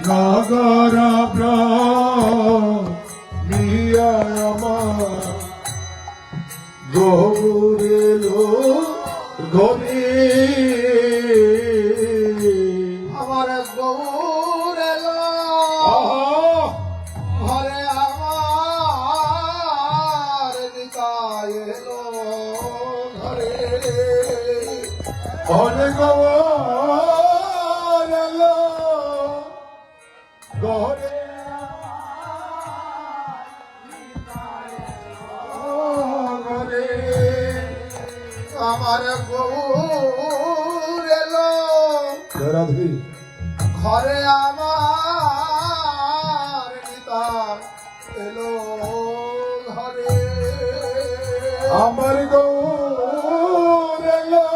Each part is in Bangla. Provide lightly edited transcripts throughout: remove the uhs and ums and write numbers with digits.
নগর প্রিয়া আমার গৌরেলো গরি আমার গৌরেলো ঘরে আমার নিতাই এলো ঘরে অনেক গৌরেলো গরে আমার গৌরেলো রাধি ঘরে আমার নিতাই এলো ঘরে আমার গৌরেলো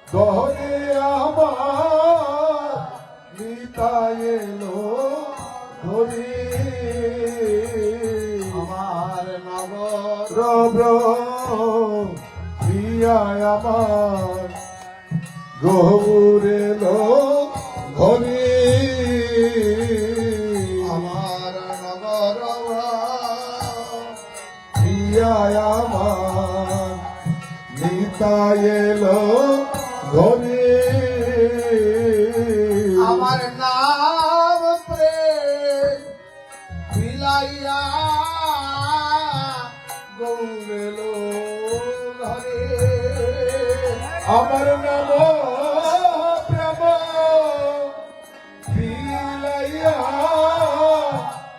গরে আমার নিতাই এলো ধরি আমার নগর রব প্রিয়া আমার গৌরেলো ঘরে আমার নগর প্রিয়া আমার নিতাই এলো ঘরে আমার নাম প্রেম বিলাইয়া গৌরেলো ঘরে আমার নাম প্রেম বিলাইয়া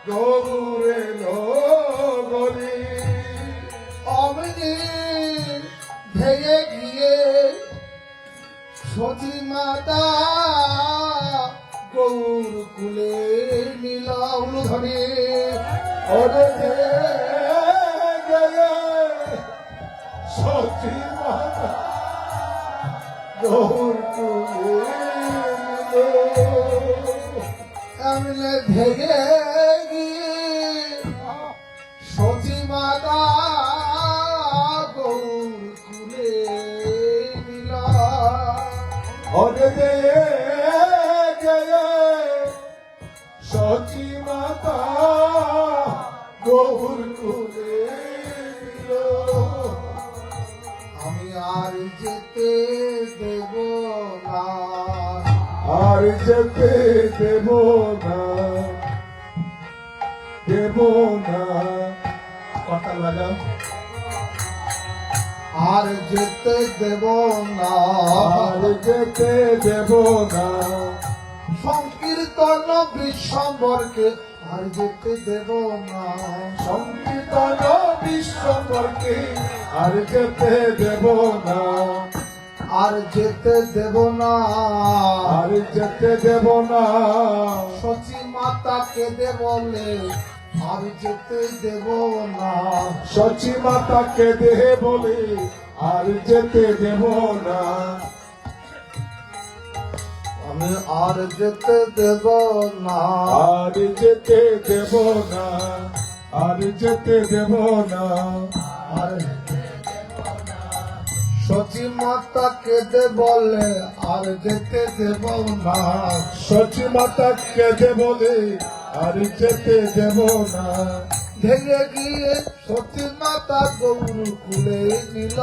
গৌরেলো ঘরে অমনি ভেঙে গিয়ে সতী মাতা গৌর কুলে নীলাউল ধরে ওরে গেলে সতী মাতা গৌর তুলে এমনি ভেঙে গিয়ে সতী মাতা গৌর কুলে নীলা ওরে গেলে সতী মাতা গৌর তুলে আমি আর যেতে দেব না আর যেতে দেব না দেব না কথা লাগাও আর যেতে দেব না আর যেতে দেব না সংকীর্তন বিশ্বম্বরকে আর যেতে দেব না সংকীর্তন বিশ্বম্বরকে আর যেতে দেব না আর যেতে দেব না আর যেতে দেব না সচী মাতাকে দেব বলে আর যেতে দেব না সচী মাতাকে দেহে বলে আর যেতে দেব না আমি আর যেতে দেব না আর যেতে দেব না আর যেতে দেব না আর সচী মাতাকে দে বলে আর যেতে দেব না সচী মাতাকে দে বলে আর যেতে দেব না ভেঙে গিয়ে সচী মাতা গৌর কুলে নিল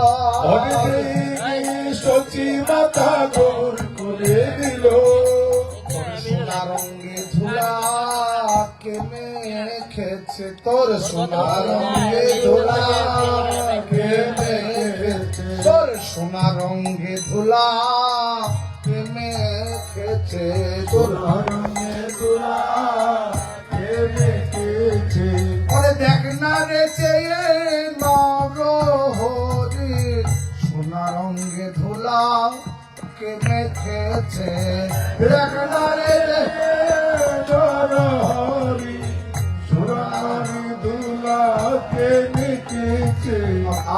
সচী মাতা গৌর করে দিল সোনা রঙে ধুলা কে মেখেছে তোর সোনা রঙে ধুলা কে মেখেছে তোর সোনা রঙে ধুলা কে মেখেছে তোর রঙে তুলা কে মেখেছে ওরে দেখ না রে চেয়ে নরহরি সোনা রঙে ধুলা কে মেখেছে দেখ না রে হরি সুরারি দুলা কে মেখেছে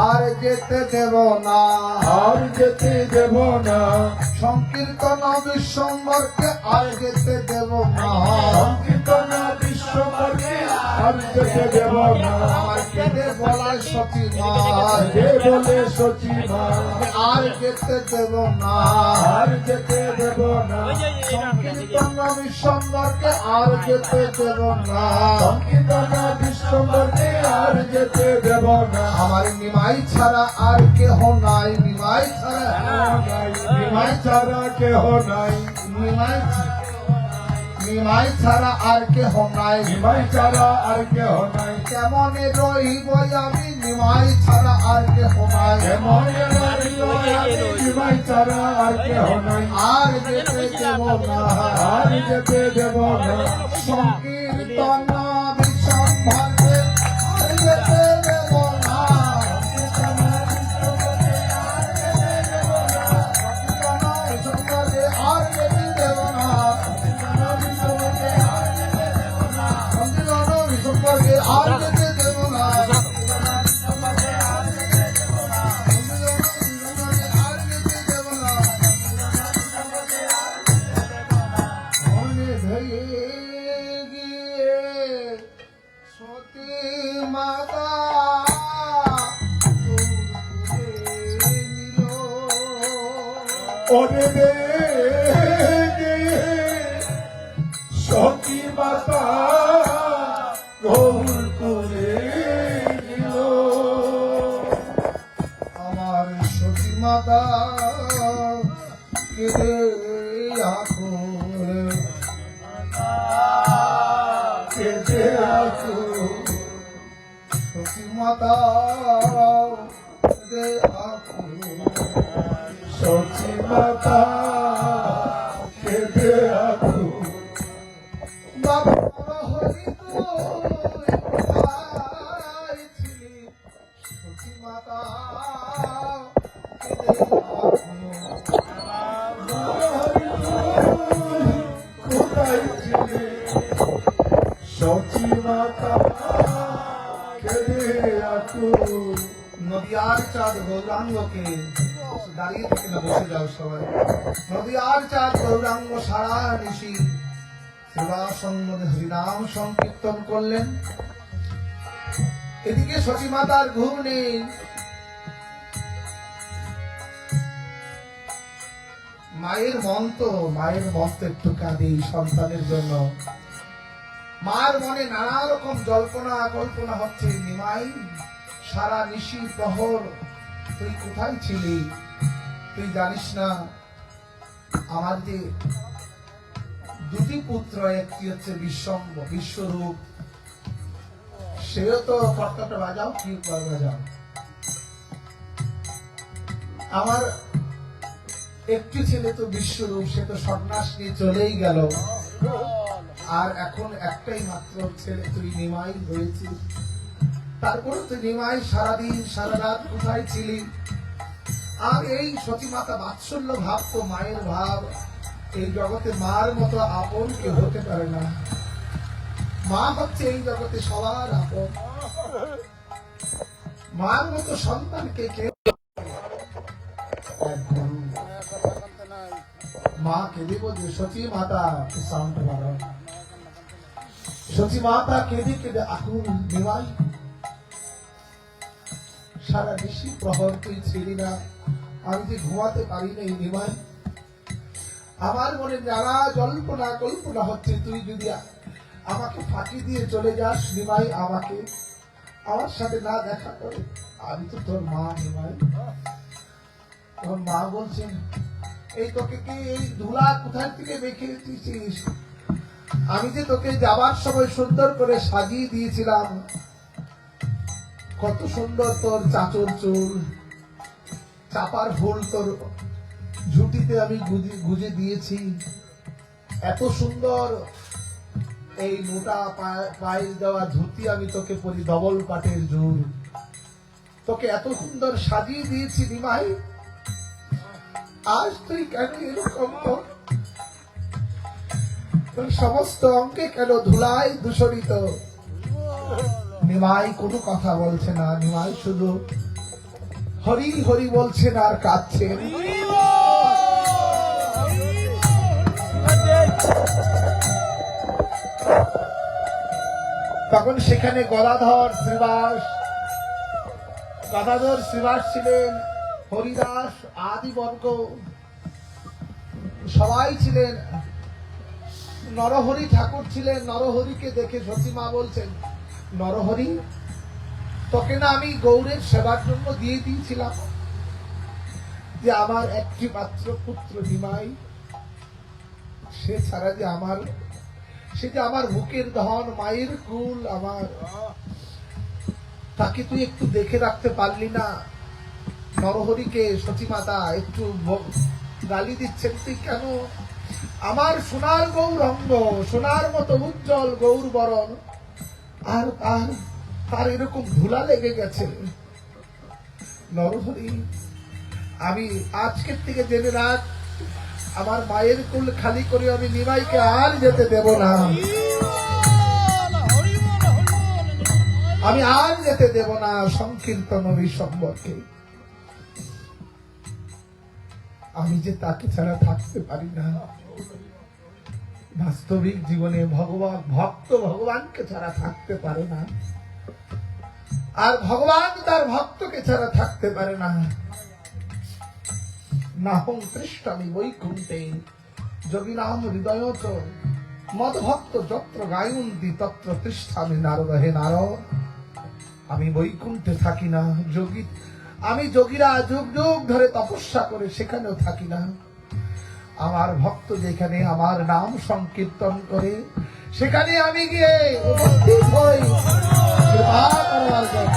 আর যেতে দেব না আর যেতে দেব না সংকীর্তন বিশ্বম্বরকে আর যেতে দেব না সংকীর্তন বিশ্বম্বরকে আর যেতে দেব না। আমার কেঁদে বলে সতী মাই, যে বলে সচি মাই, আর যেতে দেব না। আর যেতে দেব না। সংকীর্তন বিশ্বম্বরকে আর যেতে দেব না। সংকীর্তন বিশ্বম্বরকে আর যেতে দেব না। আমার নিমাই ছাড়া আর কেহ নাই, নিমাই ছাড়া, নিমাই ছাড়া কেহ নাই, নিমাই নিমাই ছাড়া আর কেহ নাই। নিমাই ছাড়া আর কেহ নাই। কেমনে রহিব আমি নিমাই ছাড়া আর কেহ নাই। কেমন রহিল আমি নিমাই ছাড়া আর কেহ নাই। আর যেতে দেব না, আর যেতে দেব না। সংকীর্তন বিশ্বম্বরকে আর যেতে দেব না। সংকীর্তন আর যেতে দেব না। সংকীর্তন বিশ্বম্বরকে আর যেতে দেব না। মনে ধরে গিয়ে সতী মাতা নিল। ওরে রে সখী মাতা গৌর করে দিল। আমার সতী মাতা কেঁদে আকুল, কেঁদে আকুল। সতী মাতা কেঁদে আকুল। সখী মাতা কেঁদে আকুল। বাবা হরি তুই কোথায় ছিলি? সতী মাতা কেঁদে আকুল। কোথায় ছিলে? সখী মাতা কেঁদে আকুল। নদিয়ার চাঁদ গৌরাঙ্গকে, দাঁড়িয়ে থেকে না বসে যাও সবাই। নদিয়ার চাঁদ গৌরাঙ্গ সারা নিশি সেবা সম্বন্ধে হরিনাম সংকীর্তন করলেন। এদিকে সতী মাতার ঘুম নেই। মায়ের মন তো একটু কাঁদে সন্তানের জন্য। মার মনে নানা রকম জল্পনা কল্পনা হচ্ছে। নিমাই সারা নিশি প্রহর তুই কোথায় ছিলি? তুই জানিস না আমার যে দুটি পুত্র, একটি হচ্ছে বিশ্বরূপ, সেও তো কর্তাটা বাজাও, কি বাজাও। আমার একটি ছেলে তো বিশ্বরূপ, সে তো সন্ন্যাস নিয়ে চলেই গেল। আর এখন একটাই মাত্র ছেলে তুই নিমাই হয়েছিস। তারপরে তুই নিমাই সারাদিন সারা রাত কোথায় ছিলি? আর এই সতী মাতা বাৎসল্য ভাব তো মায়ের ভাব, এই জগতে মার মতো আপন কেউ হতে পারে না। মা হচ্ছে এই জগতে সবার আপন। মার মতো সন্তানকে কেউ, মা কেঁদে বলছে সতী মাতা, সাউন্ড বাড়াও। সতী মাতা কেঁদে কেঁদে আকুল। নিমাই সারা নিশি প্রহর তুই ছিলি না, আমি যে ঘুমাতে পারি না। এই নিমাই আমার মনে নানা জল্পনা কল্পনা হচ্ছে। তুই যদি আমাকে ফাঁকি দিয়ে চলে যাস নিমাই, আমাকে আমার সাথে না দেখা করে, আমি তো তোর মা নিমাই। তোর মা বলছেন এই তোকে কি এই ধুলা কোথায় থেকে মেখে দিয়েছিস? আমি যে তোকে যাবার সময় সুন্দর করে সাজিয়ে দিয়েছিলাম, কত সুন্দর তোর চাচর চুল, চাপার ফুল তোর ঝুটিতে আমি গুজে দিয়েছি। এত সুন্দর এই মোটা পায়ের দেওয়া ধুতি আমি তোকে পরি, ডবল পাটের জুল, তোকে এত সুন্দর সাজিয়ে দিয়েছি নিমাই। আজ তুই কেন এরকম তোর সমস্ত অঙ্গে কেন ধুলায় দূষণিত? নিমাই কোনো কথা বলছে না। নিমাই শুধু হরি হরি বলছেন আর কাঁদছেন। তখন সেখানে গদাধর শ্রীবাস ছিলেন, হরিদাস আদি বর্গ সবাই ছিলেন, নরহরি ঠাকুর ছিলেন। নরহরিকে দেখে সতীমা বলছেন, নরহরি, তোকে না আমি গৌরের সেবার জন্য দিয়ে দিয়েছিলাম, যে আমার একটি মাত্র পুত্র নিমাই, সে ছাড়া যে আমার বুকের ধন, মায়ের কুল, আমার, তাকে তুই একটু দেখে রাখতে পারলি না? নরহরিকে সতীমাতা একটু গালি দিচ্ছেন, তুই কেন আমার সোনার গৌরঙ্গ, সোনার মতো উজ্জ্বল গৌর বরণ, আর তার এরকম ধুলা লেগে গেছে। নরহরি, আমি আজকের থেকে জেনে রাখ, আমার মায়ের কুল খালি করে আমি নিমাইকে আর যেতে দেব না, আমি আর যেতে দেব না সংকীর্তন সম্পর্কে। আমি যে তাকে ছাড়া থাকতে পারি না, বাস্তবিক জীবনে ভক্ত ভগবানকে ছাড়া থাকতে পারে না, আর ভগবান তার ভক্তকে ছাড়া থাকতে পারে না। নাহং তৃষ্ণামি বৈকুণ্ঠে যোগিনাম হৃদয় চ মদ ভক্ত যত্র গায়ন্তি তত্র তৃষ্ণামি নারদ। হে নারদ, আমি বৈকুণ্ঠে থাকি না, আমি যোগীরা যুগ যুগ ধরে তপস্যা করে সেখানেও থাকি না। আমার ভক্ত যেখানে আমার নাম সংকীর্তন করে সেখানে আমি গিয়ে উপস্থিত হই। কৃপা করবার জন্য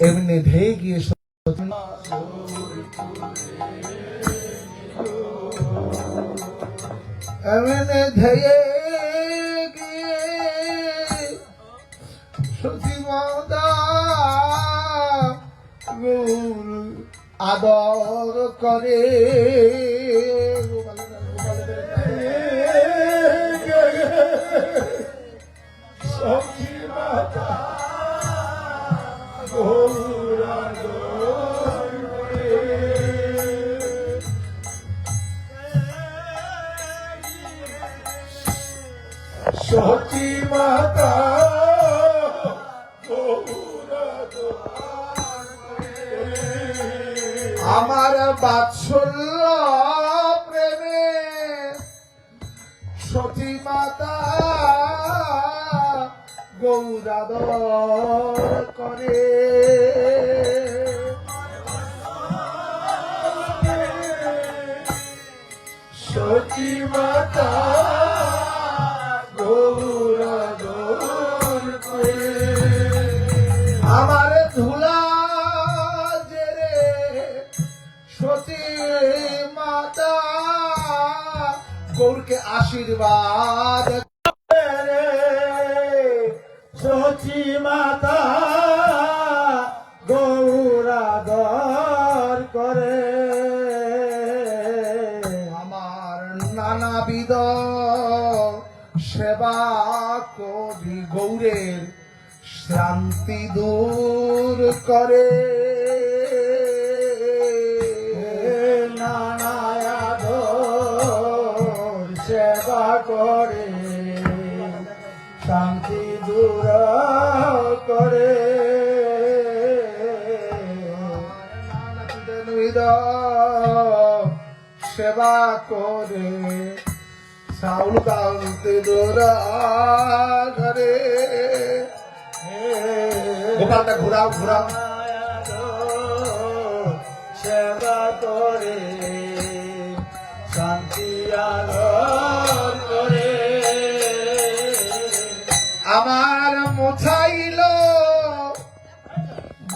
এমনি ধেয়ে গিয়ে এমনি ধেয়ে গিয়ে সতীমাতা আদর করে। সতী মাতা আমার বাৎসল্য প্রেমে সতী মাতা গৌরাদর করে। সতী মাতা গৌরাদর করে। আমার ধুলা জেরে সতী মাতা গৌরকে আশীর্বাদ। সতী মাতা গৌরাদর করে। আমার নানাবিধ সেবা করি গৌরের শ্রান্তি দূর করে। নানায়াদ সেবা করে শান্তি দূর করে। সেবা করে চাউল কালতে দূর করে। গোপালটা ঘুরাও ঘুরাও। সেবা করে শান্তি আলোর করে। আমার মোছাইল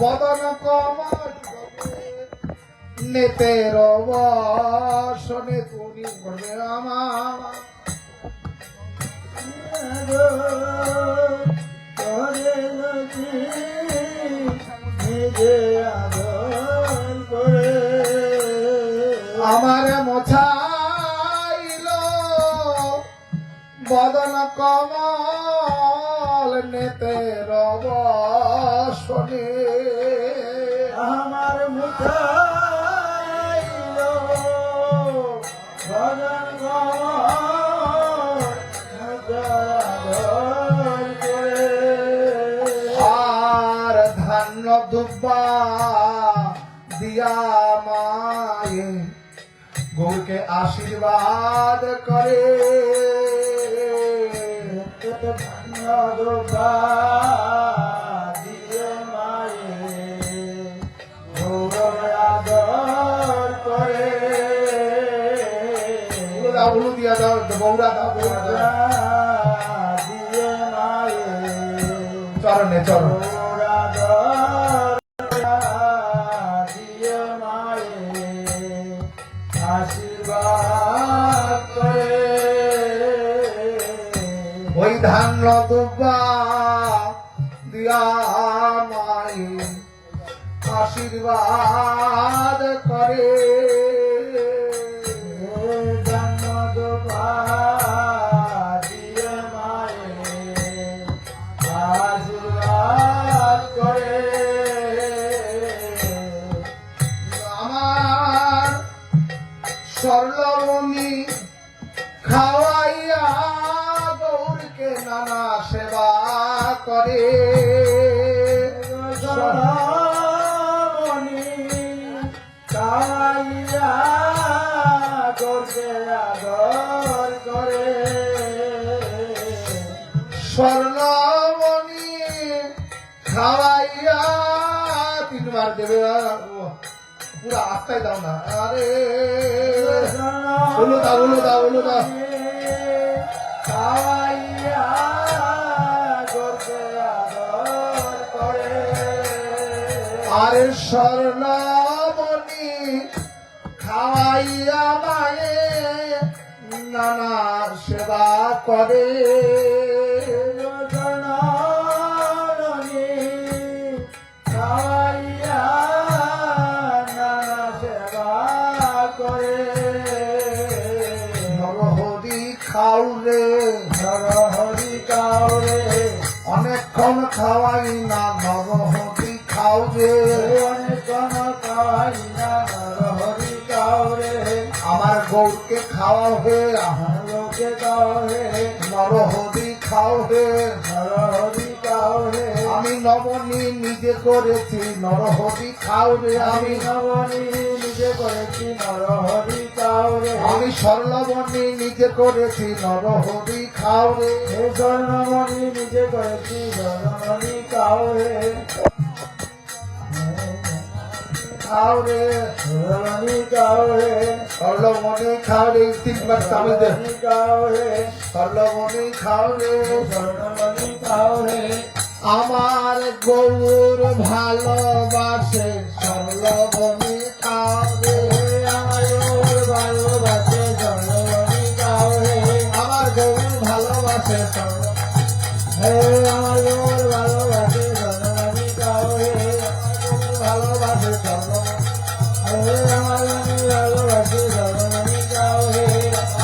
বদন কমল নেতের বসনে তুমি করবে আমার। করে নিজে আদর করে। আমার মোছাইল নেতে রবসনে আমার মুখাইল ভজন আর ধান্য দুব্বা দিয়া মায়ে গৌরকে আশীর্বাদ করে দিয়ে মায়ে গৌর আদর করে উলু দিয়া দাও গৌরা দাও দিয়ে মায়ে চরণে চরণ গৌর আদর দিয়ে মায়ে আশীর্বাদ করে ওই ধান্য দুব্বা দিয়া মায়ে আশীর্বাদ করে দিয়ে মায়ে আশীর্বাদ করে আমার স্বর্ণমণি খাওয়াইয়া গৌরকে নানা সেবা করে মনি কাইয়া করতে আদর করে স্বর্ণমণি খাওয়াইয়া তিনবার দেবে পুরো আস্তায় দাও না আরে বলো দাও বলো দাও বলো দাও কাইয়া করতে আদর করে আরে স্বর্ণমণি খাওয়াইয়া মায়ে নানা সেবা করে নরহরি খাওরে হরি কাউরে অনেকক্ষণ খাওয়াই না নরহরি খাওরে অনেক কাই না হরি কাউরে আমার গৌরকে খাওয়া হে লোকে কাউরে নরহরি খাও হে হরি কাউরে আমি নবনী নিজে করেছি নরহরি খাও রে আমি নবনী নিজে করেছি নরহরি কাউরে আমি স্বর্ণবনী নিজে করেছি নরহরি খাও রে হে স্বর্ণমণি নিজে করেছি স্বর্ণমণি কাউরে খাও রে স্বর্ণমণি কাউরে স্বর্ণমণি খাও রে তিনবার তামিল দে স্বর্ণমণি কাউরে স্বর্ণমণি খাও রে স্বর্ণমণি কাউরে আমার গৌর ভালোবাসে স্বর্ণমণি খাও রে আমার ভালোবাসে স্বর্ণমণি কাউরে আমার গৌর ভালোবাসে হে আমার ভালোবাসে স্বর্ণমণি কাউরে ভালোবাসে হে আমার ভালোবাসে স্বর্ণমণি কাউরে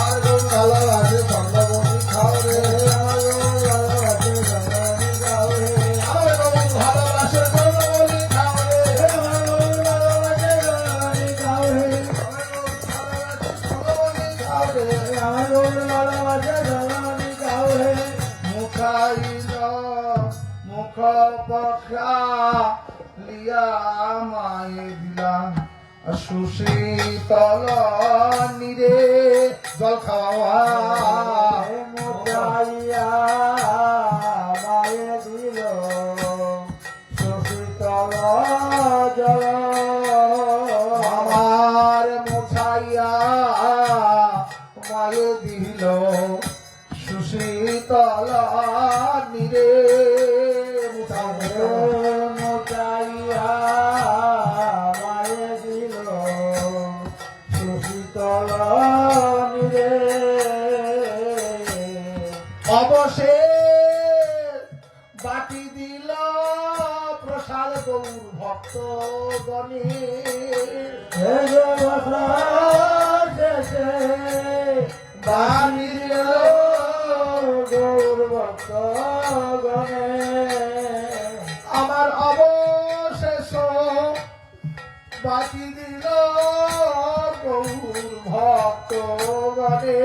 আমার গৌর ভালোবাসে স্বর্ণমণি খাও রে আমার ভালোবাসে স্বর্ণমণি কাউরে আমার গৌর ভালোবাসে স্বর্ণমণি খাও রে আমার ভালোবাসে স্বর্ণমণি কাউরে স্বর্ণমণি খাও রে আমার ভালোবাসে স্বর্ণমণি কাউরে মুখাইল মুখ পখা লিয়া মায়ে দিলাম সুশীতল নিরে জল খাওয়া মোটাইয়া মায়ে দিল সুশীতল জল আমার মুখাইয়া মায়ে দিল সুশীতল নিরে মোটাইয়া মায়ে দিল সুশীতল নিরে অবশেষ বাটি দিল প্রসাদ গৌর ভক্ত গণে হে শেষে বাড়ি দিল গৌর ভক্ত গণে আমার অবশেষ বাকি দিল গৌর ভক্ত গণে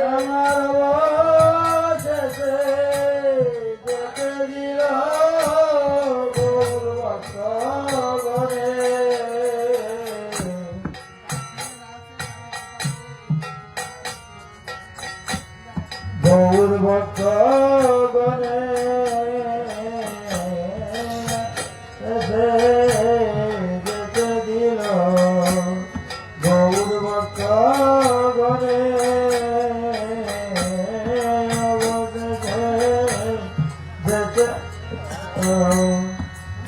আমার অবশেষে যেতে দিল গৌর ভক্ত গণে গৌর ভক্ত গণে যেতে দিল গৌর ভক্ত গণে যেতে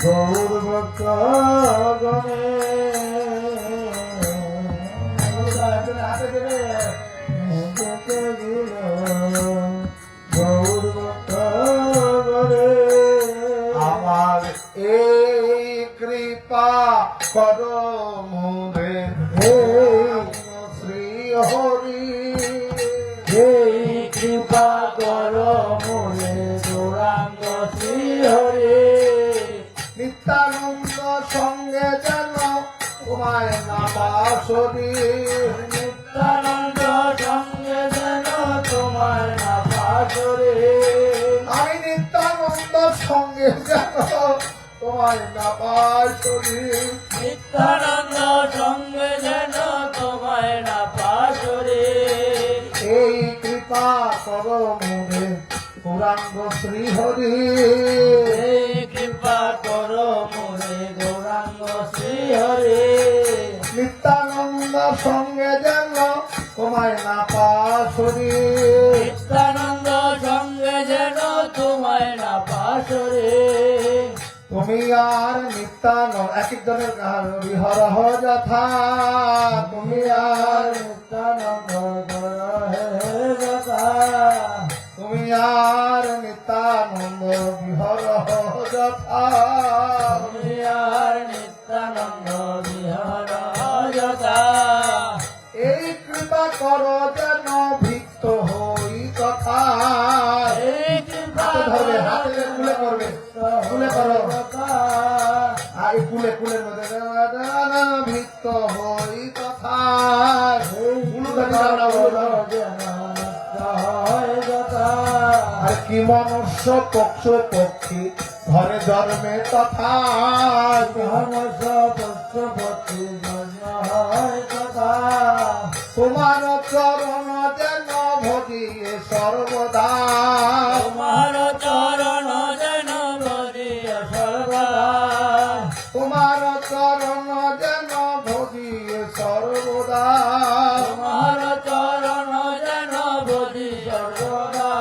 গৌর ভক্ত গণে যেতে দিল গৌর ভক্ত গণে আমার এই কৃপা কর মুরে শ্রী হরি এই কৃপা কর মোরে গৌরাঙ্গ শ্রী হরে নিত্যানন্দ সঙ্গে যেন তোমায় নামাসরি নিত্যানন্দ সঙ্গে যেন তোমার না পাশরে আমি নিত্যানন্দ সঙ্গে যেন তোমায় নামাসরি নিত্যানন্দ সঙ্গে যেন তোমায় না পাশরে এই কৃপা কর মুরে গৌরাঙ্গ শ্রী হরি এই কৃপা কর মোরে গৌরাঙ্গ শ্রী হরে নিত্যানন্দ সঙ্গে যেন তোমায় না পাশরি নিত্যানন্দ সঙ্গে যেন তোমায় না পাশরে তুমি আর নিত্যানন্দ এক একজনের বিহরহ যথা তুমি আর নিত্যানন্দ কর হে যথা তুমি আর নিত্যানন্দ বিহরহ যথা তুমি আর নিত্যানন্দ বিহার যথা এই কৃপা কর যেন ভিক্ত হই তথা এই কৃপা হাতে ধরবে হাতে কুলে করবে কুলে করো আর এই কুলে কুলের মধ্যে ভিক্ত হই তথা আর কি মনুষ্য পক্ষ পক্ষী ঘরে জন্মে তথা তোমার চরণ যেন ভজিয়ে সর্বদা তোমার চরণ যেন ভরিয়া সর্বদা তোমার চরণ যেন ভজিয়ে সর্বদা তোমার চরণ যেন ভরি সর্বদা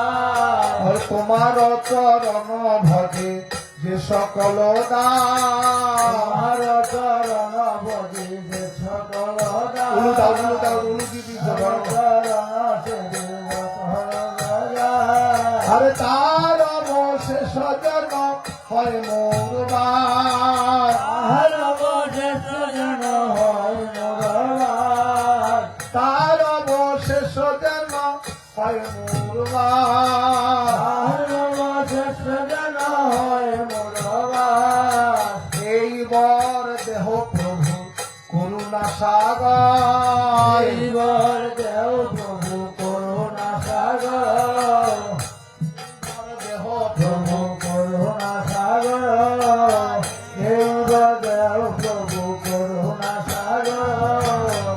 আর তোমার চরণ ভজে যে সকল তোমার চরণ ভরি যে সকল উলু দাও উলু দাও উলু দিবি আরে তার অবশেষ যেন হয় মোরবার তাহার অবশেষ যেন হয় মোরবার তার অবশেষ যেন হয় মোরবার তাহার অবশেষ যেন হয় মোরবার এই বর দেহ প্রভু করুণা সাগর এইবার দেও প্রভু করুণা সাগর দেহ প্রভু করুণা সাগর এইবার দেও প্রভু করুণা সাগর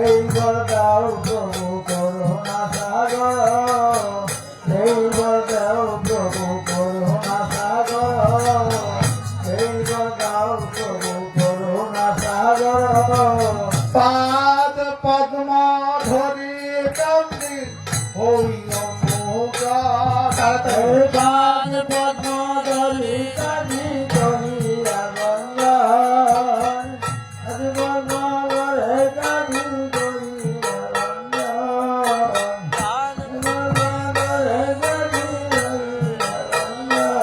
এইবার দেও প্রভু করুণা সাগর এইবার দেও প্রভু করুণা সাগর এইবার দেও প্রভু করুণা সাগর পাদ পদ্ম ধরি কান্দি হই অমুকা তাড়াতাড়ি পাদ পদ্ম ধরি কাঁদি করিয়া গঙ্গায় আজ গঙ্গায় কাঁদি করিয়া গঙ্গায় পাদ গঙ্গায় কাঁদি করিয়া গঙ্গায়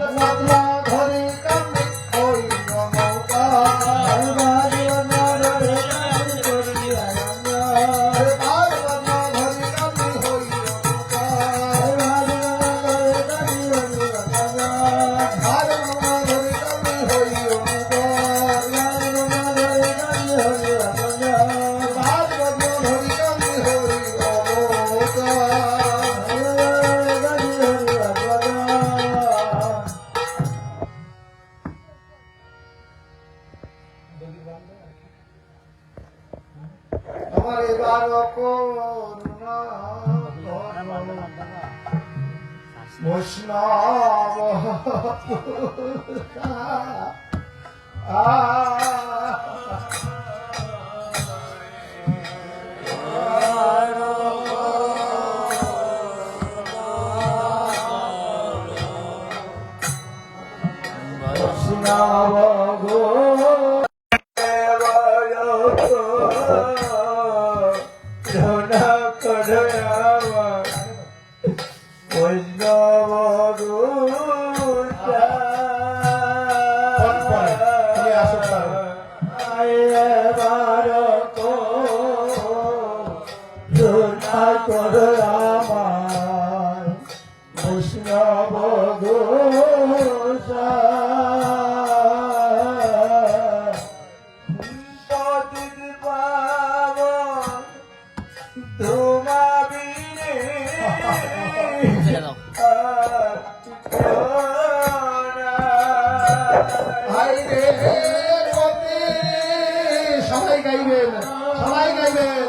পদ্ম ধরি কান্দি হই অমুকা পাদ পদ্ম ধরি কান্দি হই অমুকা বৈষ্ণব সবাই গাইবেন, সবাই গাইবেন।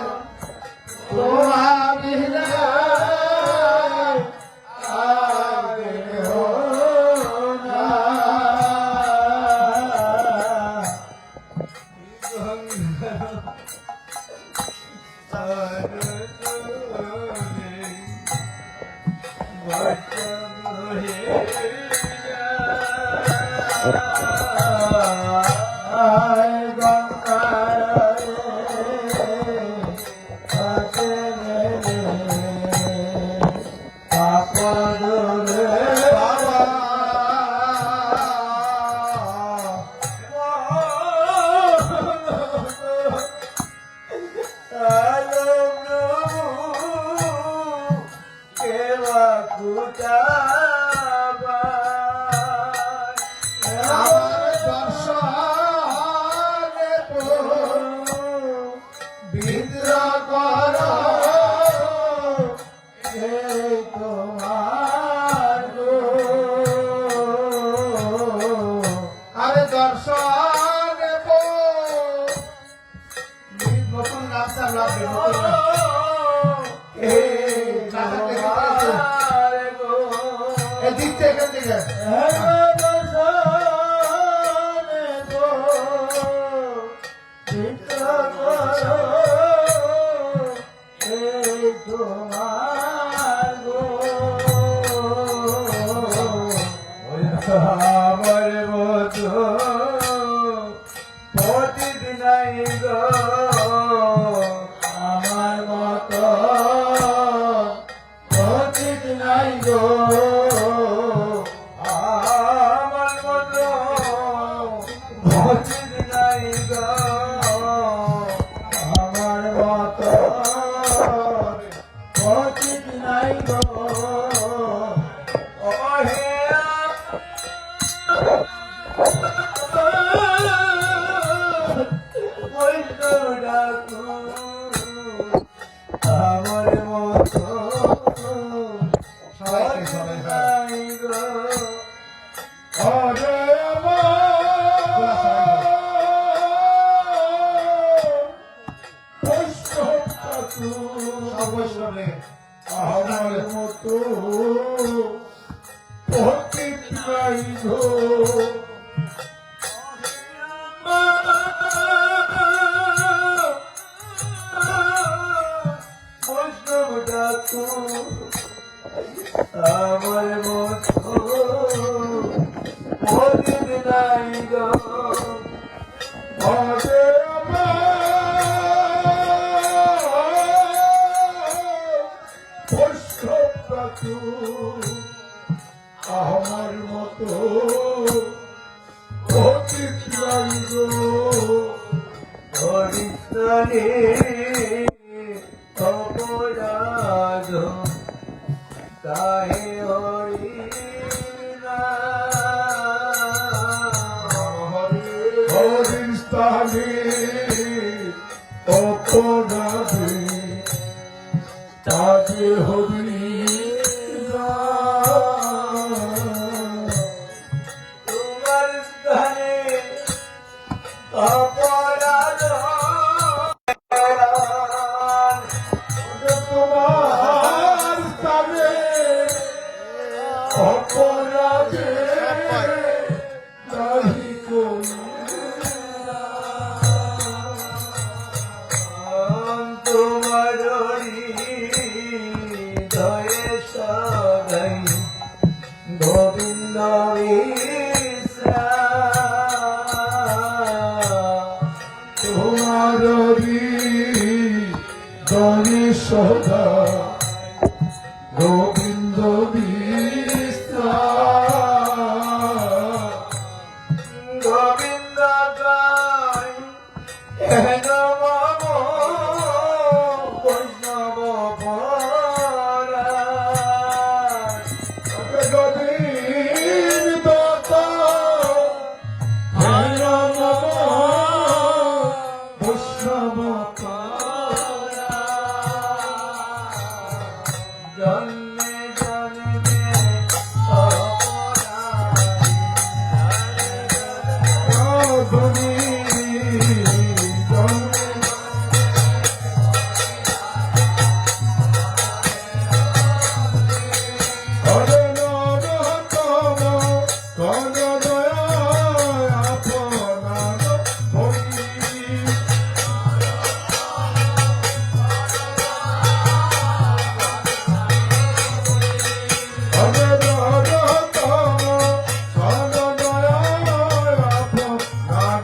আমার মতো পতিত নাই গো, আমার মতো পতিত নাই গো, আমার মতো পতিত নাই গো, আমার মতো পতিত নাই গো। আমার মতো সবাইকে সবাই নাই গো, আরে আমার মতো পতিত নাই গো, বৈষ্ণব ঠাকুর আমার মতো পতিত নাই গো, আরে আমার মতো পতিত নাই গো, হরিস্তনে অপরাধ তাহে হরি হরির স্থানে অপরাধে তাকে হরি তোমার স্থানে অপরাধ তোমার স্থানে তোমার হৃদয়ে সদা গোবিন্দ বিশ্রাম। গোবিন্দ গায় নম বৈষ্ণব পরায়ণ। গোবিন্দ গায় নম বৈষ্ণব জন্মে জন্মে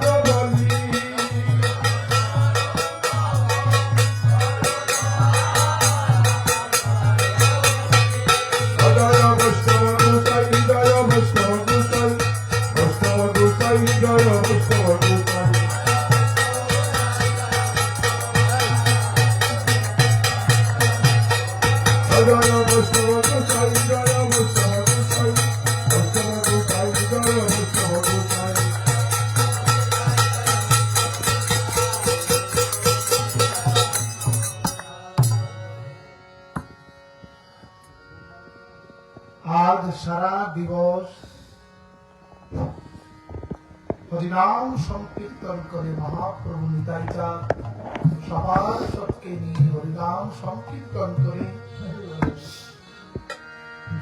অপরাধী আজ সারা দিবস হরিনাম সংকীর্তন করে মহাপ্রভু নিতাই চাঁদ সবার সবকে নিয়ে হরিনাম সংকীর্তন করে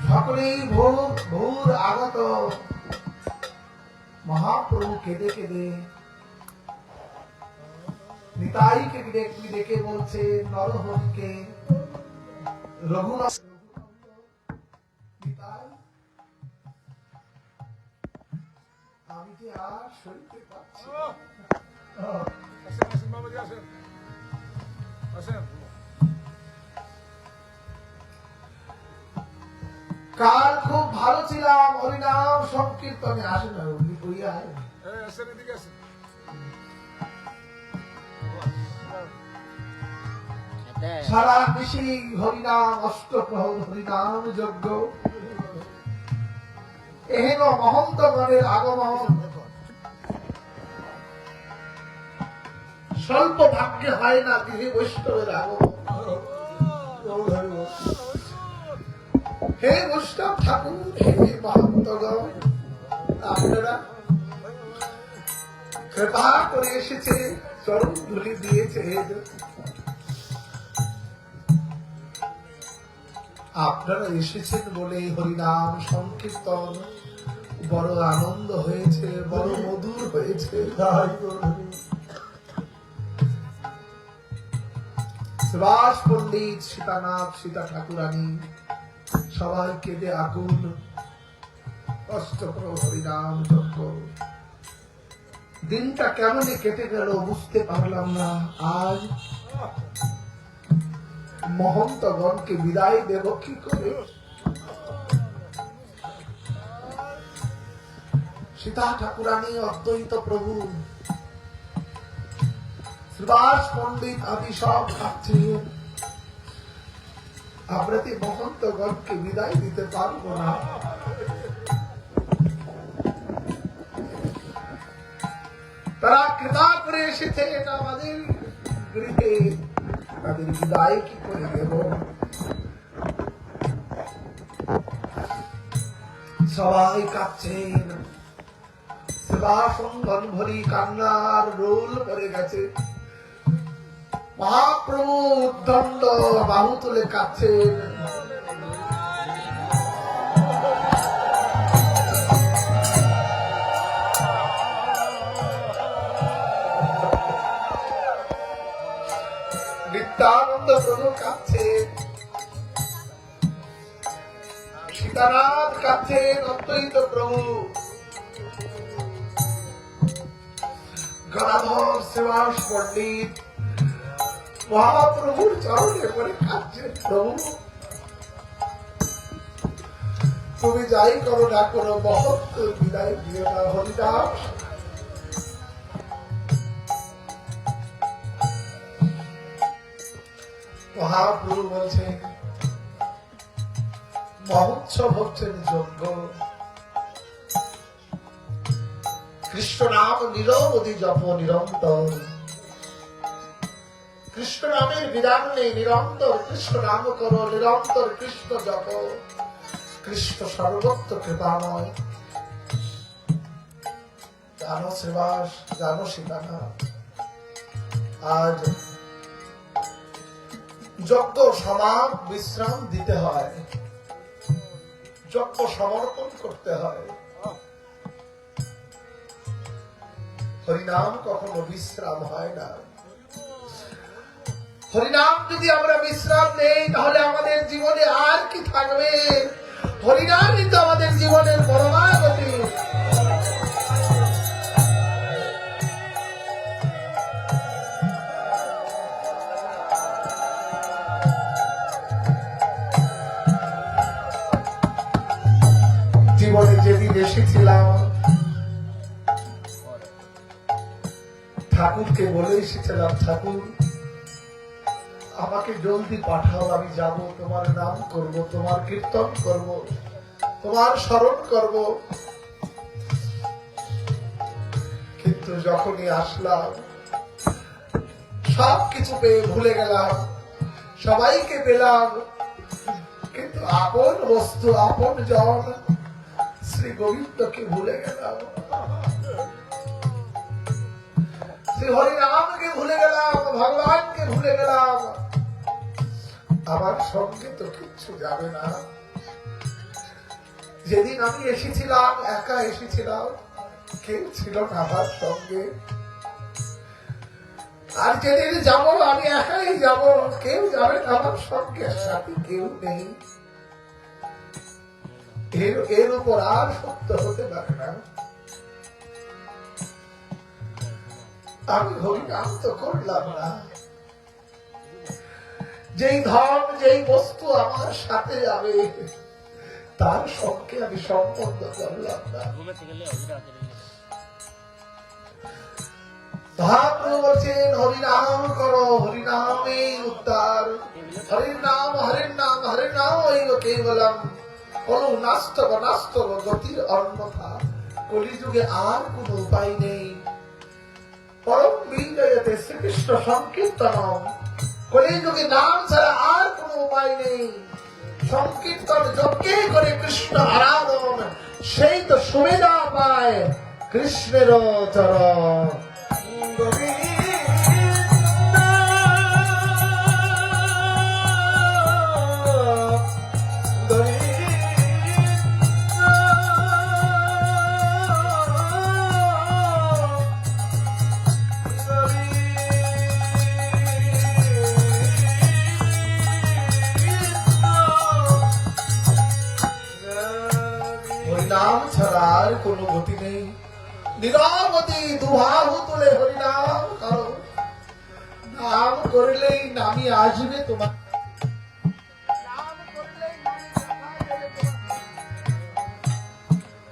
সকলেই ভোর আগত মহাপ্রভু কেঁদে কেঁদে নিতাইকে ডেকে বলছে নরহরিকে রঘুনাথ নিতাই, আমি যে আর সইতে পারছি না। কাল খুব ভালো ছিলাম হরিনাম সংকীর্তনে। আসে না উনি কইয়া আয়। সারা দেশে হরিনাম অষ্টপ্রহর হরিনাম যজ্ঞ, এহেন মহন্তগণের আগমন স্বল্প ভাগ্যে হয় না। গৃহে বৈষ্ণবের আগমন। হে বৈষ্ণব ঠাকুর, হে মহন্তগণ, আপনারা কৃপা করে এসেছে, চরণ ধুলি দিয়েছে। আপনারা এসেছেন বলে হরিনাম সংকীর্তন বড় আনন্দ হয়েছে, বড় মধুর হয়েছে। সুভাষ পণ্ডিত, সীতানাথ, সীতা ঠাকুরানী সবাই কেঁদে আকুল। অষ্টপ্রহর হরিনাম যজ্ঞ দিনটা কেমনে কেটে গেল বুঝতে পারলাম না। আজ মহন্তগণকে বিদায় দেব কি করে? সীতা ঠাকুরানী, অদ্বৈত প্রভু, সুভাষ পণ্ডিত আদি সব ভাবছেন আমরা তো মহন্তগণকে বিদায় দিতে পারবো না। তারা কৃপা করে এসেছেন আমাদের গৃহে, তাদের বিদায় কি করে দেব? সবাই কাঁদছেন। সেবাসঙ্গন ভরি কান্নার রোল পড়ে গেছে। মহাপ্রভু উদ্দণ্ড বাহু তুলে কাঁদছেন। নিত্যানন্দ প্রভু কাঁদছে। সীতানাথ কাঁদছেন অদ্বৈত প্রভু। গদাধর শ্রীবাস পণ্ডিত মহাপ্রভুর চরণে পড়ে কাঁদছেন, প্রভু তুমি যাই করো না করো, মহত্ব বিদায় দিও না হরিদাস। মহাপ্রভু বলছেন মহোৎসব হচ্ছেন যজ্ঞ, কৃষ্ণ নাম নিরবধি জপ নিরন্তর। কৃষ্ণ নামের বিধান নেই, নিরন্তর কৃষ্ণ নাম করো, নিরন্তর কৃষ্ণ জপ। কৃষ্ণ সর্বত্র কৃপাময়। জানো শ্রীবাস, জানো সীতানাথ, আজ যজ্ঞ সমাপ বিশ্রাম দিতে হয়, যজ্ঞ সমর্পণ করতে হয়। হরিনাম কখনো বিশ্রাম হয় না। হরিনাম যদি আমরা বিশ্রাম নেই তাহলে আমাদের জীবনে আর কি থাকবে? হরিনামই তো আমাদের জীবনের পরমাগতি। জীবনে যেদিন এসেছিলাম ঠাকুরকে বলে এসেছিলাম, ঠাকুর আমাকে জলদি পাঠাও, আমি যাব, তোমার নাম করব, তোমার কীর্তন করব, তোমার স্মরণ করব। কিন্তু যখনই আসলাম সবকিছু পেয়ে ভুলে গেলাম, সবাইকে পেলাম, কিন্তু আপন বস্তু আপন জন শ্রী গোবিন্দকে ভুলে গেলাম, শ্রী হরিনামকে ভুলে গেলাম, ভগবানকে ভুলে গেলাম। আমার সঙ্গে তো কিচ্ছু যাবে না। যেদিন আমি এসেছিলাম একা এসেছিলাম, কেউ ছিল না আমার সঙ্গে। আর যেদিন যাব আমি একাই যাব, কেউ যাবে না আমার সঙ্গে, সাথে কেউ নেই। এর উপর আর সত্য হতে পারে না। আমি হরিনাম তো করলাম না, যেই ধন যেই বস্তু আমার সাথে যাবে তার সঙ্গে আমি সম্বন্ধ করলাম না। মহাপ্রভু বলছেন হরিনাম করো, হরিনামেই উদ্ধার। হরির নাম হরির নাম হরির নাম হইল কেবলম, বলো নাস্তব নাস্তব গতির অন্যথা। কলিযুগে আর কোন উপায় নেই। পরম বিজয়তে শ্রীকৃষ্ণ সংকীর্তনম, কলিযুগে নাম ছাড়া আর কোন উপায় নেই। সংকীর্তন যজ্ঞে করে কৃষ্ণ আরাধন, সেই তো সুবিধা পায় কৃষ্ণের চরণ। নাম ছাড়া আর কোন গতি নেই। নিরবধি দুবাহু তুলে হরিনাম করো, নাম করলেই নামি আসবে তোমার। নাম করলেই নামি দেখাবে তোমার।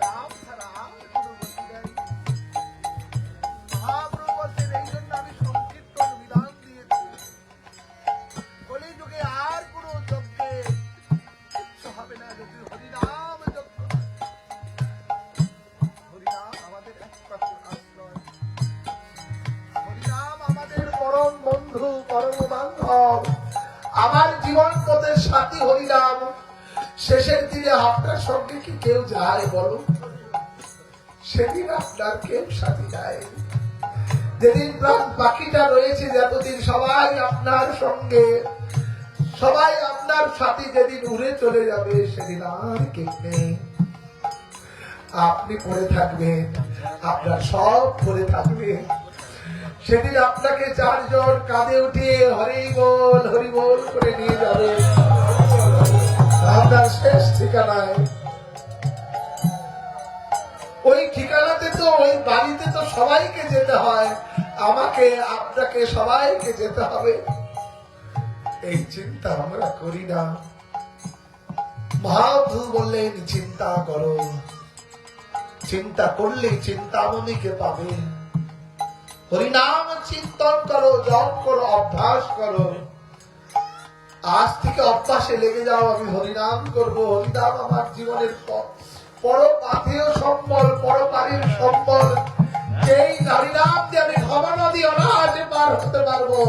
নাম ছাড়া আর কোন গতি নেই। মহাপ্রভু বলছেন এই জন্য আমি সংকীর্তন বিধান দিয়েছি। কলিযুগে আর কোন যজ্ঞে কিচ্ছু হবে না যদি হরিনাম যজ্ঞ। হরিনাম আমাদের একমাত্র আশ্রয়, হরিনাম আমাদের পরম বন্ধু, পরম বান্ধব, আমার জীবন পথের সাথী হরিনাম। শেষের দিনে আপনার সঙ্গে কি কেউ যায় বলো? সেদিন আপনার কেউ সাথী যায়। যেদিন প্রাণ বাকিটা রয়েছে, যতদিন সবাই আপনার সঙ্গে, সবাই আপনার সাথী, যেদিন উড়ে চলে যাবে সেদিন আর কেউ নেই। আপনি পড়ে থাকবেন, আপনার সব পড়ে থাকবে। সেদিন আপনাকে চারজন কাঁধে উঠিয়ে হরি বল করে নিয়ে যাবে আপনার শেষ ঠিকানায়। কিন্তু ওই বাড়িতে তো সবাইকে যেতে হয়, আমাকে আপনাকে সবাইকে যেতে হবে, এই চিন্তা আমরা করি না। মহাপ্রভু বললেন চিন্তা করো, চিন্তা করলে চিন্তামণিকে পাবে। হরিনাম চিন্তন করো, জপ করো, অভ্যাস করো। আজ থেকে অভ্যাসে লেগে যাও, আমি হরিনাম করব, হরিনাম আমার জীবনের পরপাথেয় সম্বল, পরপারের সম্বল। যেই হরিনাম দিয়ে আমি ভবা নদী অনায়াসে পার হতে পারবো।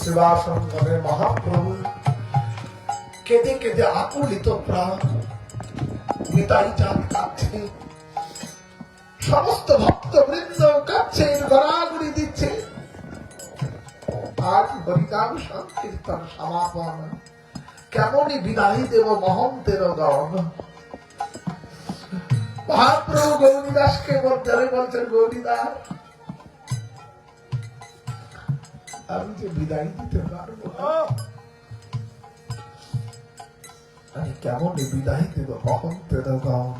সেবাসঙ্গমে মহাপ্রভু কেঁদে কেঁদে আকুলিত প্রাণ নিতাই চাঁদ কাঁদছে, সমস্ত ভক্ত বৃন্দ কাঁদছে, গড়াগড়ি দিচ্ছে। আজ হরিনাম সংকীর্তন সমাপন, কেমনই বিদায় দেব মহন্তের গণ। মহাপ্রভু গৌরীদাসকে বলছেন, গৌরীদাস আমি যে বিদায় দিতে পারবো, আমি কেমন বিদায় দেব মহন্তের গণ।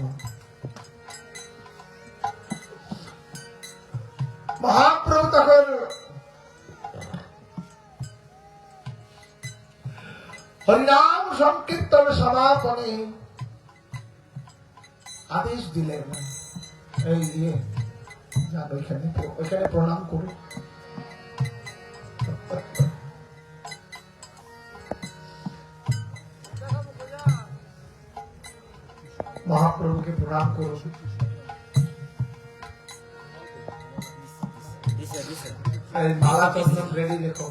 মহাপ্রভু তখন হরিনাম সংকীর্তন সমাপনে আদেশ দিলেন, এই যান ওইখানে প্রণাম করুন। মহাপ্রভুকে প্রণাম করুন। মালা চন্দন রেডি দেখো।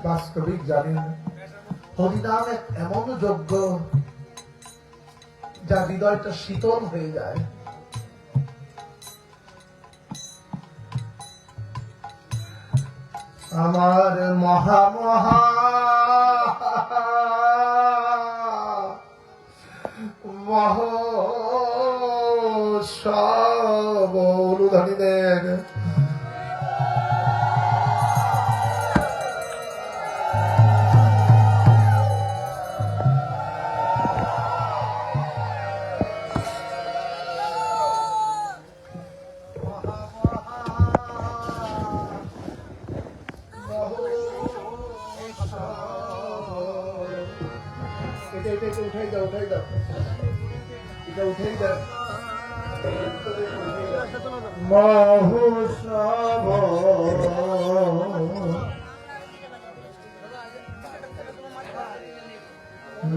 বাস্তবিক জানেন হরিনাম এক এমন যজ্ঞ যা হৃদয়টা শীতল হয়ে যায়। আমার মহা মহা মহোৎসব অনুধানী দেন। উঠাই দাও, উঠাই দাও, এটা উঠাই দাও। মহোৎসব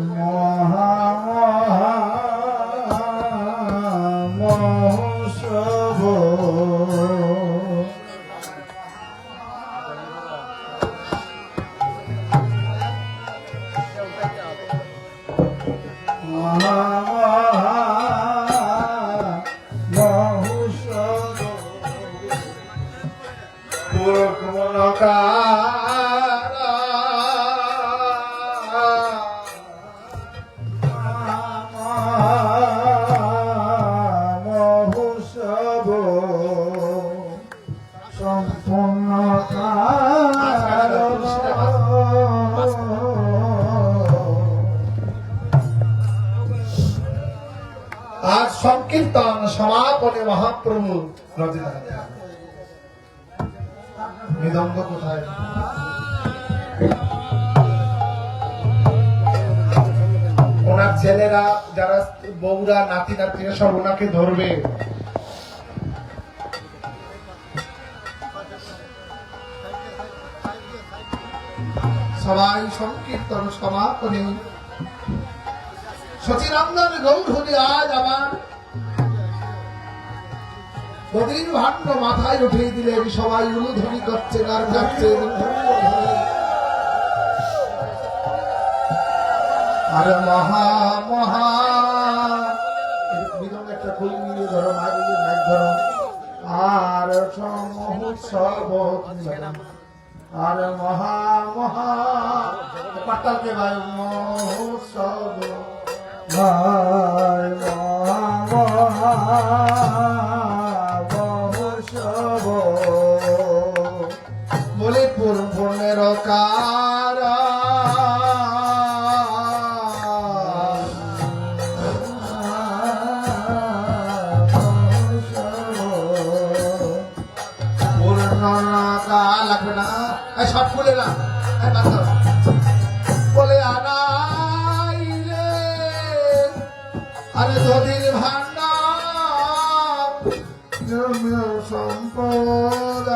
মহা মহোৎসব আজ সংকীর্তন সমাপনে মহাপ্রভু মৃদঙ্গ কোথায়? ওনার ছেলেরা যারা বউরা নাতি নাতিরা সব ওনাকে ধরবে। সবাই সংকীর্তন সমাপনে সচিনন্দন গৌরহরি আজ আমার গদির ভাণ্ড মাথায় উঠিয়ে দিলেন। সবাই উলুধ্বনি করছেন আর যাচ্ছেন। আর মহা মহা একটা খুলি মিলিয়ে ধরো, মাইক ধরো। আর মহোৎসব আর মহা মহা পাতালকে ভাই মহোৎসব ভাই মহাবৎসব বলি পূর্ণের কারা লাগবে না সব খুলে না বলে আনাইলে আরে ধরির ভান্ডার সম্পদ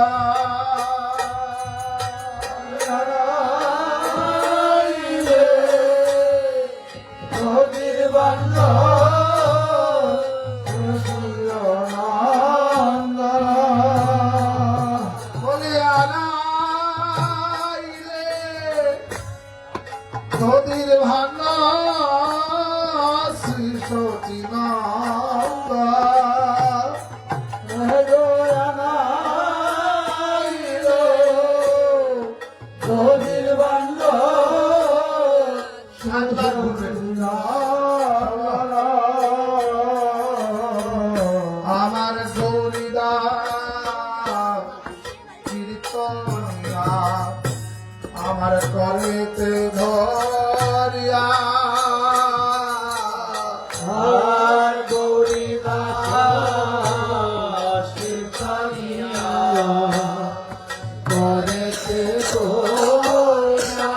বলে আনাইলে ধরির ভান্ডার শ্রী সচিনন্দা আমার গৌরীদা কীর্তনিয়া আমার করেতে ধরিয়া আর গৌরীদাস কীর্তনিয়া করেতে তোরা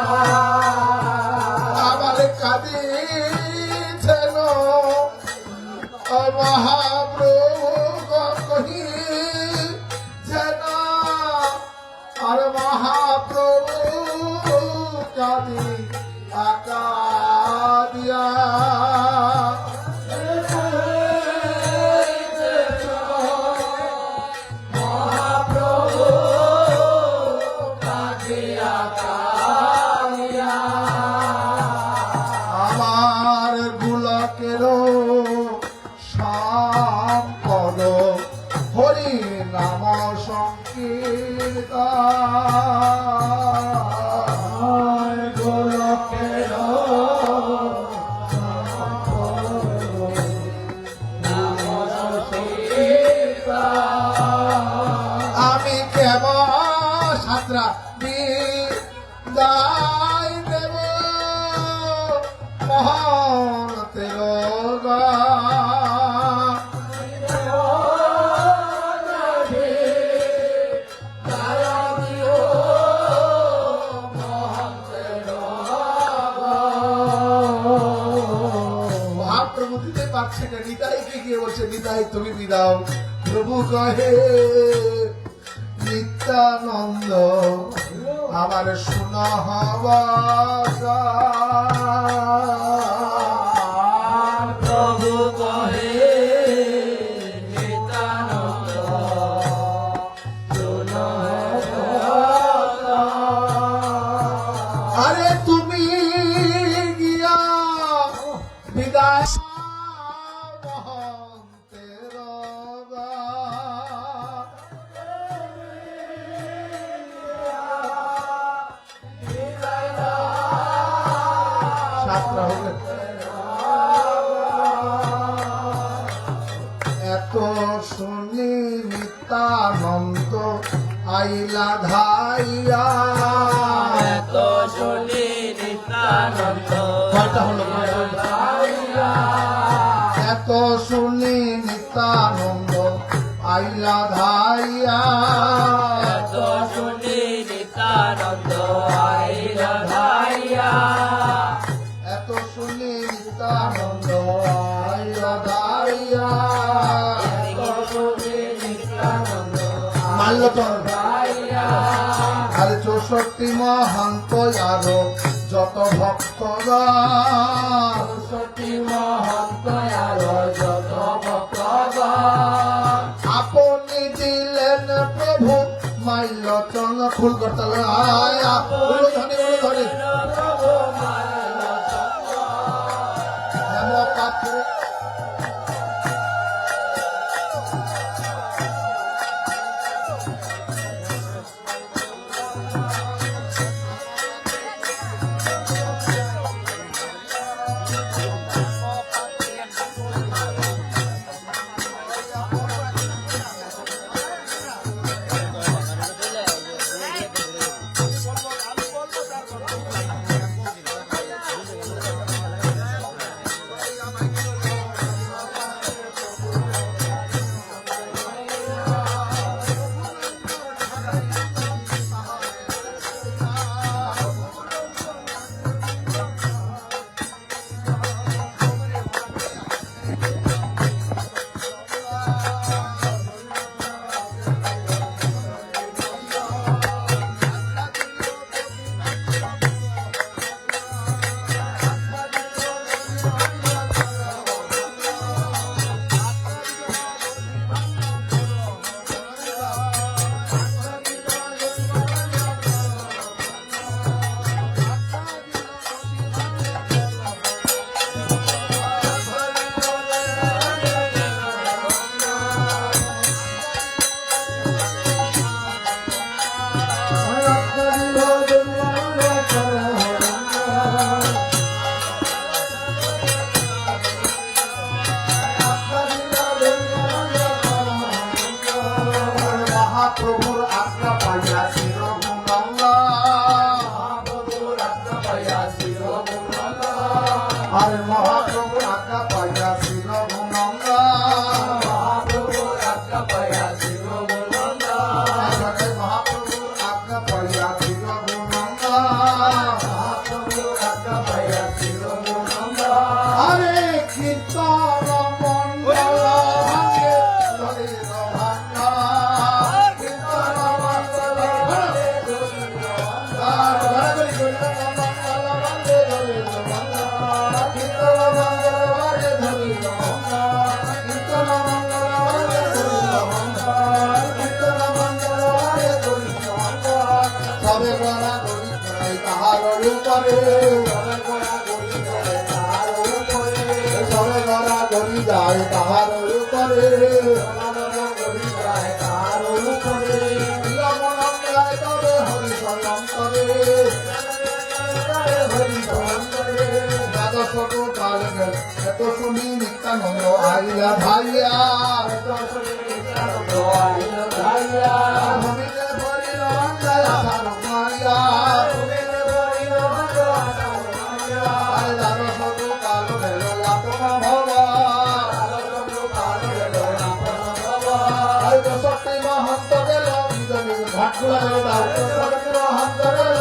আমার কাঁদিছিল মহাপ্রভু কহি যেন আর মহাপ্রভু কাঁদি আকা দিয়া আমার গুলকেরও সম্পদ হরি নাম সংকীর্তন গোলকের আমি কেবল সাতরা বিদায় দেব মহান তেরগা মহাপ্রভু দিতে পারছে না নিতাইকে গিয়ে বলছে নিতাই তুমি বিদাও প্রভু কহে নিত্যানন্দ আমার শোনা হওয়া প্রভু কহে নিত্যানন্দ আরে তুমি গিয়া বিদায় মহন্তের সাতটা হবে এত শুনি নিত্যানন্দ আইলা ধাইয়া এত শুনি নিত্যানন্দ কয়টা হলো এত শুনি নিত্যানন্দ আইলা ধাইয়া এত শুনি নিত্যানন্দ আইলা ধাইয়া এত শুনি নিত্যানন্দ আইলা ধাইয়া এত শুনি নিত্যানন্দ মাল্যচন্দ্র ধাইয়া আর 64 মহান্ত আরো যত ভক্তগণ সতী মহন্ত আরো যত ভক্তগণ আপনি দিলেন প্রভু মাল্যচন্দ্র ফুল করতাল ধরে হেমপাত্র উপরে সবে গড়া গড়ি যায় তাহার উপরে রমণায় তবে হরি স্বয়ং করে দ্বাদশ কাল গেল এত শুনি নিত্যানন্দ আইলা ভাইয়া ভূমিতে ভরি রমণায় আধার মারিয়া দ্বাদশ কাল গেল আপন ভবা সত্যি মহন্ত গেল ভাটুয়ার মহন্ত গেল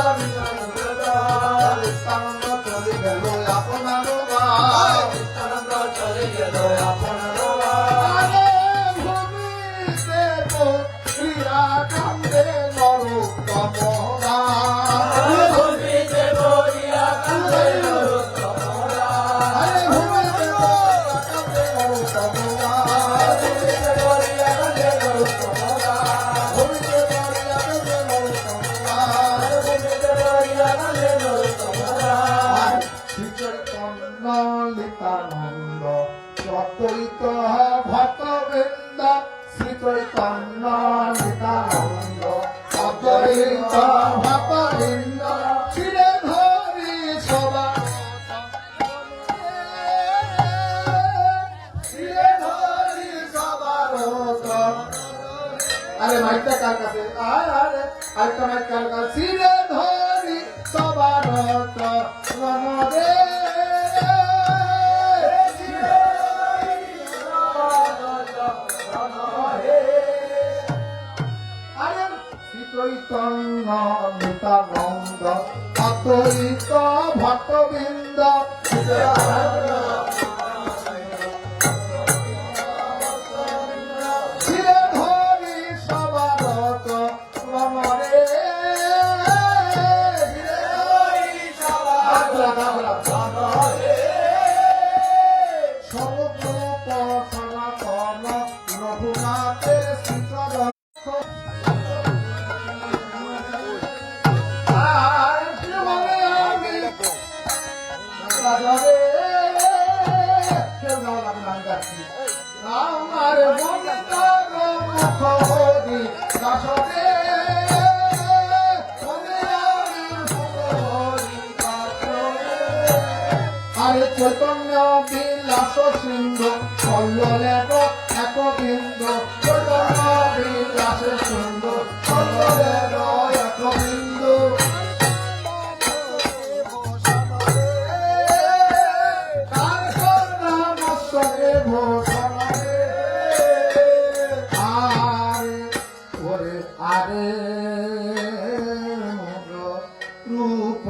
নিত্যানন্দ চলে গেল আপনার ভূমিতে ক্রিয়া কান্দে নরোত্তমরা ভূমিতে কান্দে নরোত্তমরা নিত্যানন্দ চৈত ভক্তবৃন্দ শ্রী চৈতন্য নিত্যানন্দ অদ্বৈত ভক্তবৃন্দ শিরে ধরি সবা শিরে ধরি সবার আরে মাইকটা কার কাছে আরে আরেকটা মাইক কার কাছে শিরে ধরি সবার মনে চৈতন্য নিত্যানন্দ অদ্বৈত ভক্তবৃন্দ শিরে ধরি সবার মনে সর্বরূপ সনাতন রঘুনাথের শ্রীচরণ আমার আরে চৈতন্য বিলাস সিন্ধু কল্লেব এক বিন্দু চৈতন্য বিলাস সিন্ধু কল্লেব এক বিন্দু আরে রূপ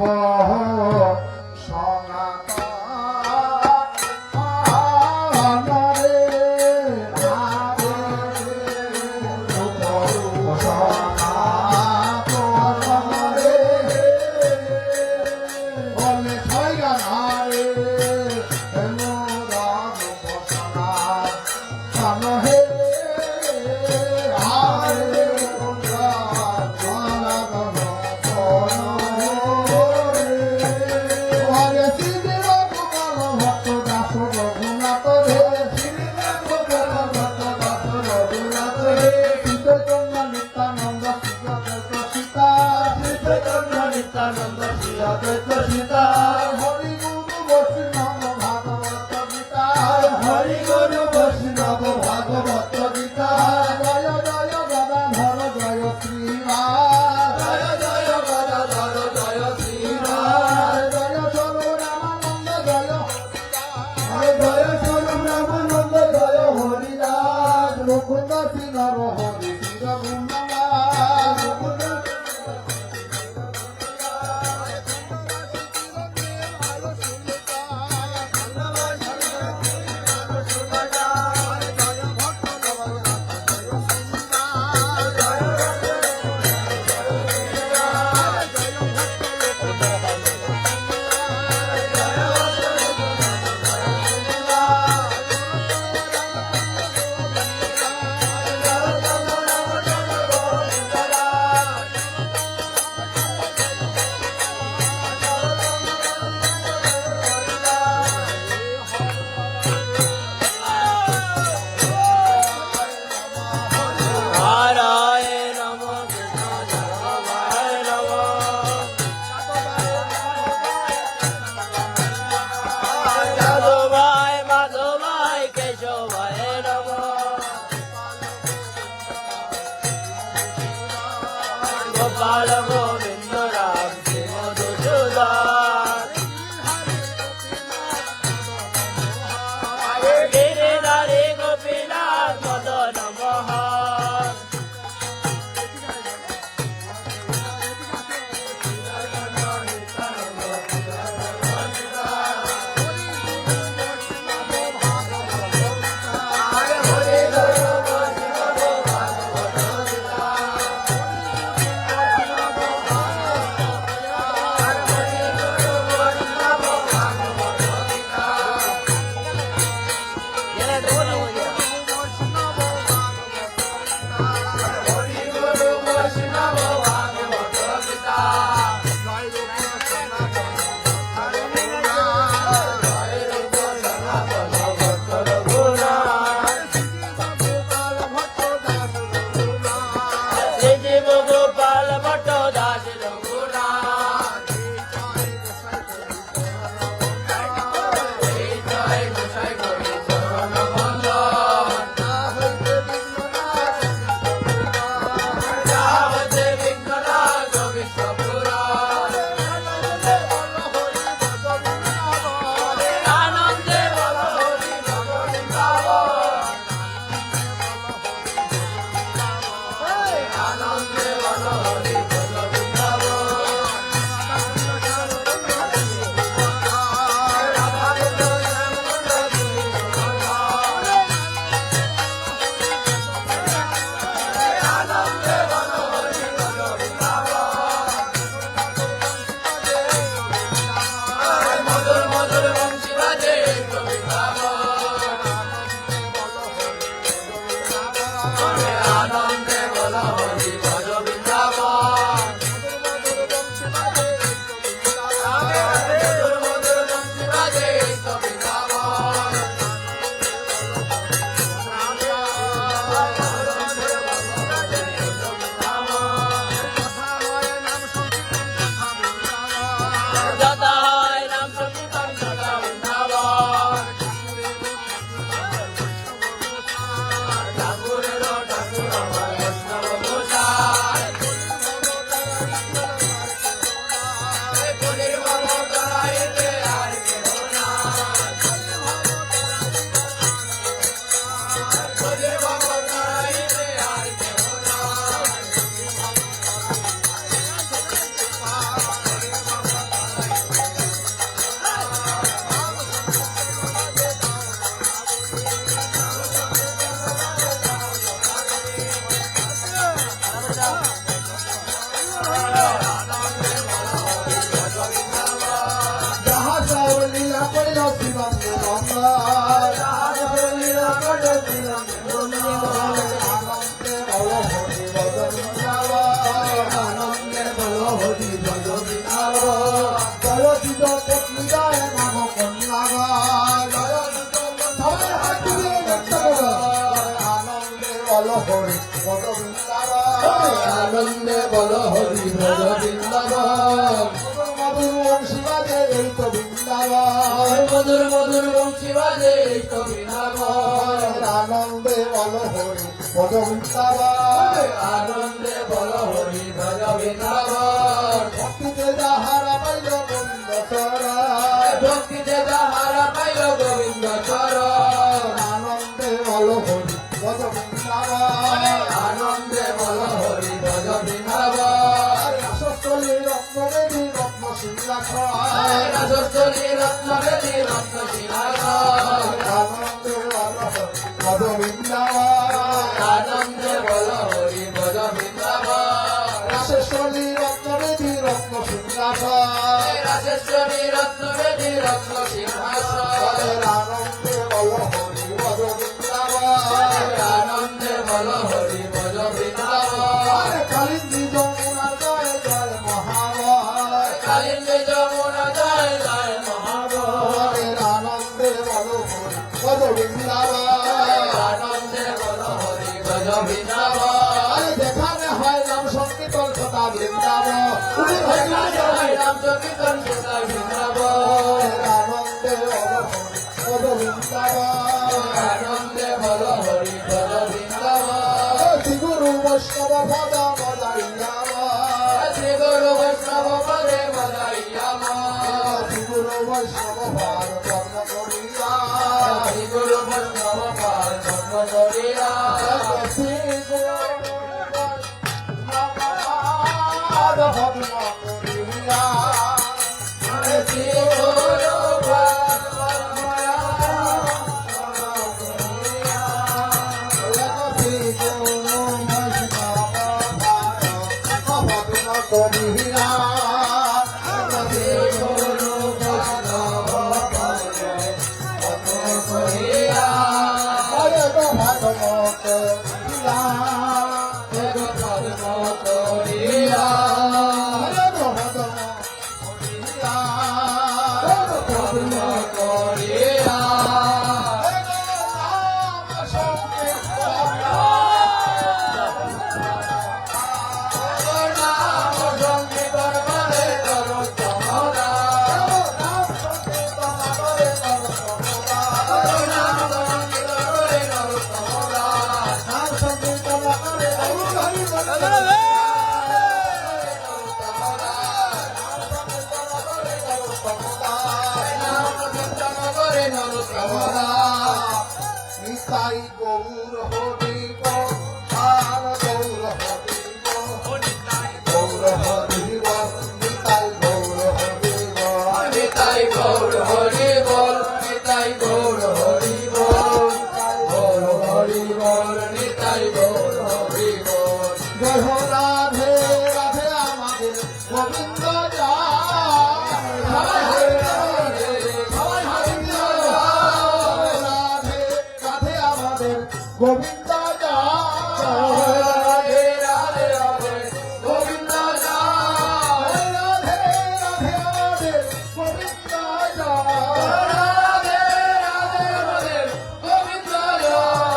হরি গুরু বৈষ্ণব ভাগবত গীতা জয় জয় গদাধর জয় শ্রীরাম জয় জয় গদাধর জয় শ্রীরাম জয় স্বরূপ রামানন্দ জয় জয় স্বরূপ রামানন্দ জয় হরিদাস মুকুন্দ সিংহ হরি শির বৃন্দাবাস মুকুন্দ গোপাল গোবিন্দ রাম শ্রী মধুসূদন গিরিধারী গোপীনাথ মদন মোহন গোপাল ভট্ট দাস রঘুনাথ জয় গোসাই কবি চরণ বন্দন বিঘ্ননাথ বিশ্বপুরাণ আনন্দে বল হরি আনন্দে বল হরি মধুর মধুর বংশী বাজে আনন্দে বল হরি ভজ বৃন্দাবন মধুর মধুর বংশী বাজে বৃন্দাবন যথা হয় নাম সংকীর্তন সদা বৃন্দাবন ঠাকুরের ঠাকুর আমার বৈষ্ণব গোসাই কুলির বাবু করাইতে আর কেহ নাই কুলির বাবু করাইতে আর কেহ নাই যাহা সব লীলা করিল শ্রীবন্ধু আনন্দে বল হরি ভজ বৃন্দাবন আনন্দে বল হরি ভজ বৃন্দাবন জয় দিত পত্নী জয় নাম কন্যাগণ সবাই হাত তুলে ব্যক্ত করো। আনন্দে বল হরি ভজ বৃন্দাবন আনন্দে বল হরি ভজ বৃন্দাবন মধুর বংশী বাজে এই তো বৃন্দাবন মধুর মধুর বংশী বাজে এই তো বৃন্দাবন আনন্দে বল হরি ভজ বৃন্দাবন আনন্দে বল হরি ভজ বৃন্দাবন ভক্তিতে যাহারা পাইল গোবিন্দ চরণ ভক্তিতে যাহারা পাইল গোবিন্দ চরণ আনন্দে বল হরি ভজ বৃন্দাবন আনন্দে বল হরি ভজ বৃন্দাবন রাসস্থলী রত্নবেদী রত্ন সিংহাসন রাজস্থলী রত্নবেদী রত্ন সিংহাসন আনন্দে বল হরি ভজ বৃন্দাবন আনন্দে বল হরি ভজ বৃন্দাবন রাসস্থলী রত্নবেদী রত্ন সিংহাসন রাজেশ্বরী রত্নবেদী রত্ন সিংহাসন আনন্দে বল হরি ভজ বৃন্দাবন আনন্দে বল হরি ভজ বৃন্দাবন কালিন্দী যমুনা জয় জয় মহাবয় কালিন্দী যমুনা জয় জয় মহাবল আনন্দে বল হরি ভজ বৃন্দাবন আনন্দে বল হরি ভজ বৃন্দাবন যেখানে হয় নাম সংকীর্তন সদা বৃন্দাবন রাম সংকীর্তন সদা বৃন্দাবন আনন্দে বল হরি ভজ বৃন্দাবন আনন্দে বল হরি ভজ বৃন্দাবন শ্রী গুরু বৈষ্ণব পদ বজাইয়া করিয়া নিতাই গৌর হরিব আর গৌর হরিব গৌর হরিব নিতাই গৌর হরিব নিতাই গৌর হরি বল নিতাই গৌর হরি বল গৌর হরি বল নিতাই গৌর হরি বল জয় হো রাধে রাধে আমাদের গোবিন্দ জয় রাধে রাধে রাধে আমাদের গোবিন্দ জয় রাধে রাধে রাধে গোবিন্দ জয় রাধে রাধে আমাদের গোবিন্দ জয় রাধে রাধে রাধে গোবিন্দ জয় রাধে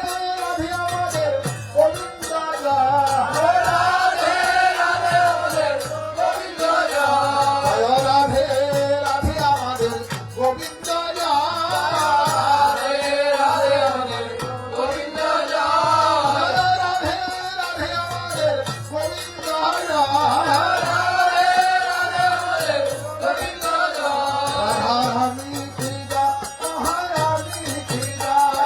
রাধে আমাদের গোবিন্দ জয় রাধে রাধে রাধে গোবিন্দ জয় জয় রাধে রাধে আমাদের গোবিন্দ জয় রাধে রাধে রাধে গোবিন্দ জয় রাধে রাধে আমাদের গোবিন্দ জয় রাধে রাধে রাধে গোবিন্দ জয় রাধারানী কি জয় মহারানী কি জয়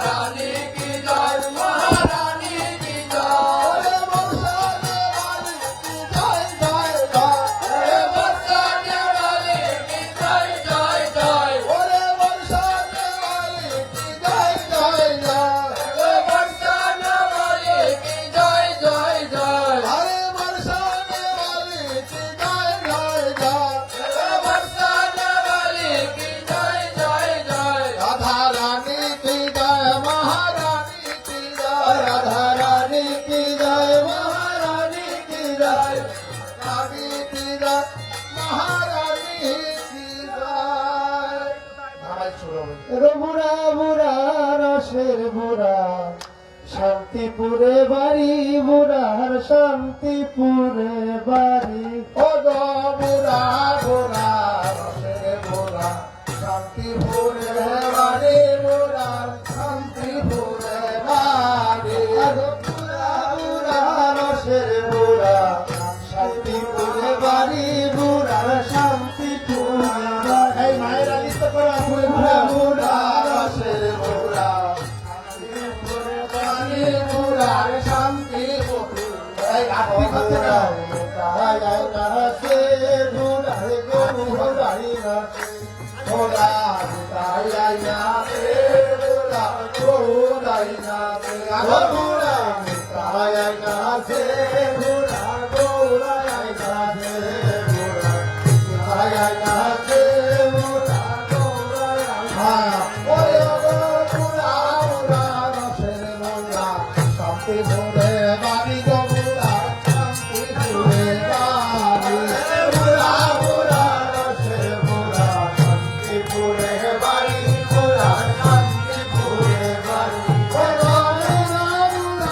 রানী কি জয় মহারানী কি জয় ওরে বংশানে বালি কি জয় জয় জয় হে বর্ষানে বালি কি জয় জয় জয় ওরে বংশানে বালি কি জয় জয় জয় হে বর্ষানে বালি কি জয় জয় জয় আরে বর্ষানে বালি কি জয় জয় জয় হে বর্ষানে বালি কি জয় জয় জয় রাধা রানী কি জয় মহারানী কি জয় রাধা রানী কি জয় মহারানী কি জয় রানী কি জয় মহারানী কি জয় ধারাই শুরু হবে বুড়া বুড়া রসের বুড়া শান্তিপুরে বাড়ি বুড়ার শান্তিপুরে বাড়ি ও গো বুড়া বুড়া রসের বুড়া শান্তিপুরে বাড়ি বুড়া শান্তিপুরে বাড়ি বুড়া বুড়া রসের বুড়া শান্তিপুরে বাড়ি বুড়ার শান্তিপুরে বাড়ি এই মায়েরা নৃত্য করো আসলে বুড়া বুড়া বুড়া রসের বুড়া শান্তিপুরে বাড়ি বুড়ার শান্তিপুরে এই আত্মিক হচ্ছে না বুড়া শান্তিপুরে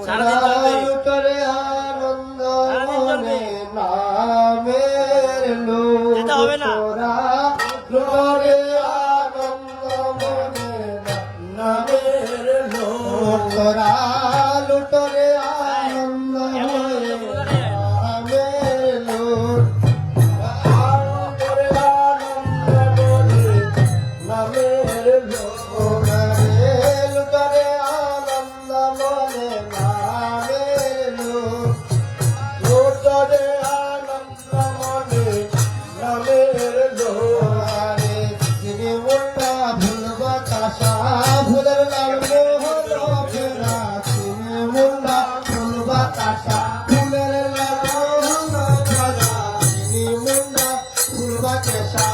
লুটরে আনন্দ মনে নামের লুটরা লুটরে আনন্দ মনে নামের লুটরা লুটরে আনন্দ মনে নামের লুট লুটরে আনন্দ মনে নামের লুটরে লুটরে আনন্দ মনে নামের লুট লুটরে আনন্দ মনে নামের লোহারে তিনি মুন্ডা ভুল বাতাসা ভুলের লাল মোহন ফেরা তিনি মুন্ডা ভুল বাতাসা ভুলের লাল মোহন ফেরা তিনি মুন্ডা ভুল বাতাসা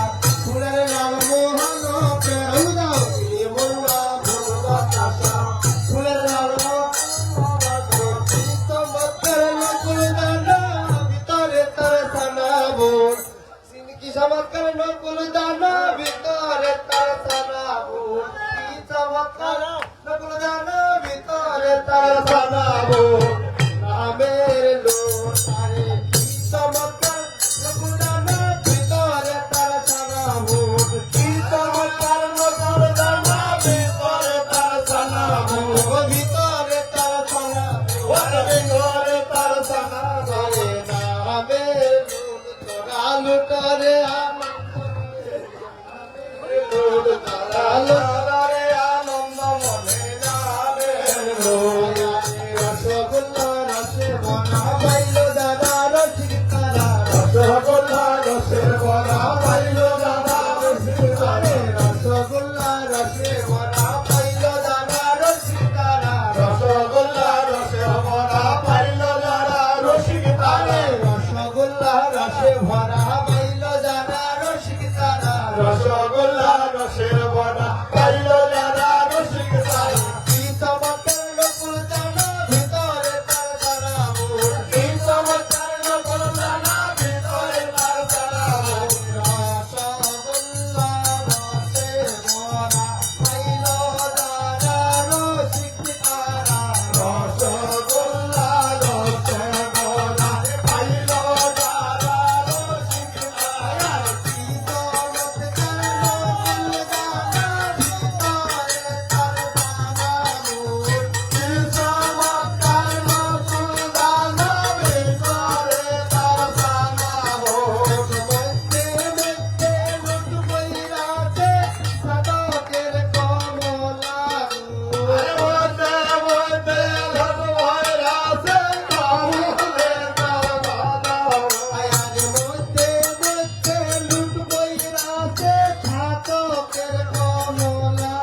ভুলের লাল মোহন ফেরা তিনি মুন্ডা ভুল বাতাসা ভুলের লাল ভিতরে তার সানাবো কি চমৎকার নকুল দানা ভিতরে তার সানাবো কি চমৎকার নকুল দানা ভিতরে তার সানাবো নামের লোটারে কি চমৎকার নকুল দানা ভিতরে তার সানাবো কি চমৎকার নকুল দানা ভিতরে তার সানাবো ভিতরে তার সানাবো ভিতরে তার সানাবো নামের লুটরে লুটরে আনন্দ মনে নামের রসগোল্লা রসে বনা পাইল দাদা রসিক তারা রসগোল্লা রসে বনা পাইল দাদা রসিক তারে রসগোল্লা রসে বনা পাইল দাদা রসিক তারা রসগোল্লা রসে বনা পাইল দাদা রসিক তারে রসগোল্লা রসে ভরা পাইল দাদা রসিক তারা রসগোল্লা রসের বনা পাইল দাদা রসিক তারা কি চমৎকার নকুল দানা ভিতরে তার সানাবো কি চমৎকার নকুল দানা ভিতরে তার সানাবো রসগোল্লা রসে ভরা পাইল দাদা রসিক তারা রসগোল্লা রসে ভরা পাইল দাদা রসিক তারা কি চমৎকার নকুল দানা ভিতরে তার সানাবো কি চমৎকার নকুল দানা ভিতরে তার সানাবো মধ্যে মধ্যে লুট বইরাছে সাদকের কমলা মধ্যে মধ্যে লুট বইরাছে কমলের কমলা আয়ার মধ্যে মধ্যে লুট বইরাছে সাদকের কমলা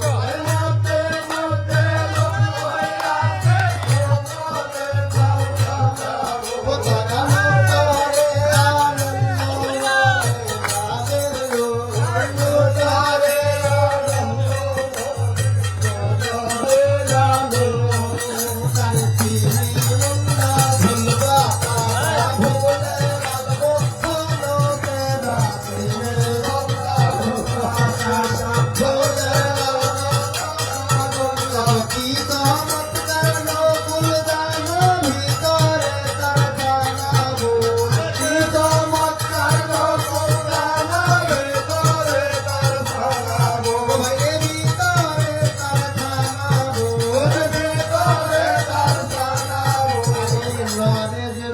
মধ্যে মধ্যে লুট বইরাছে কমলের কমলা ও তারা লুটরে আনন্দ লুটরে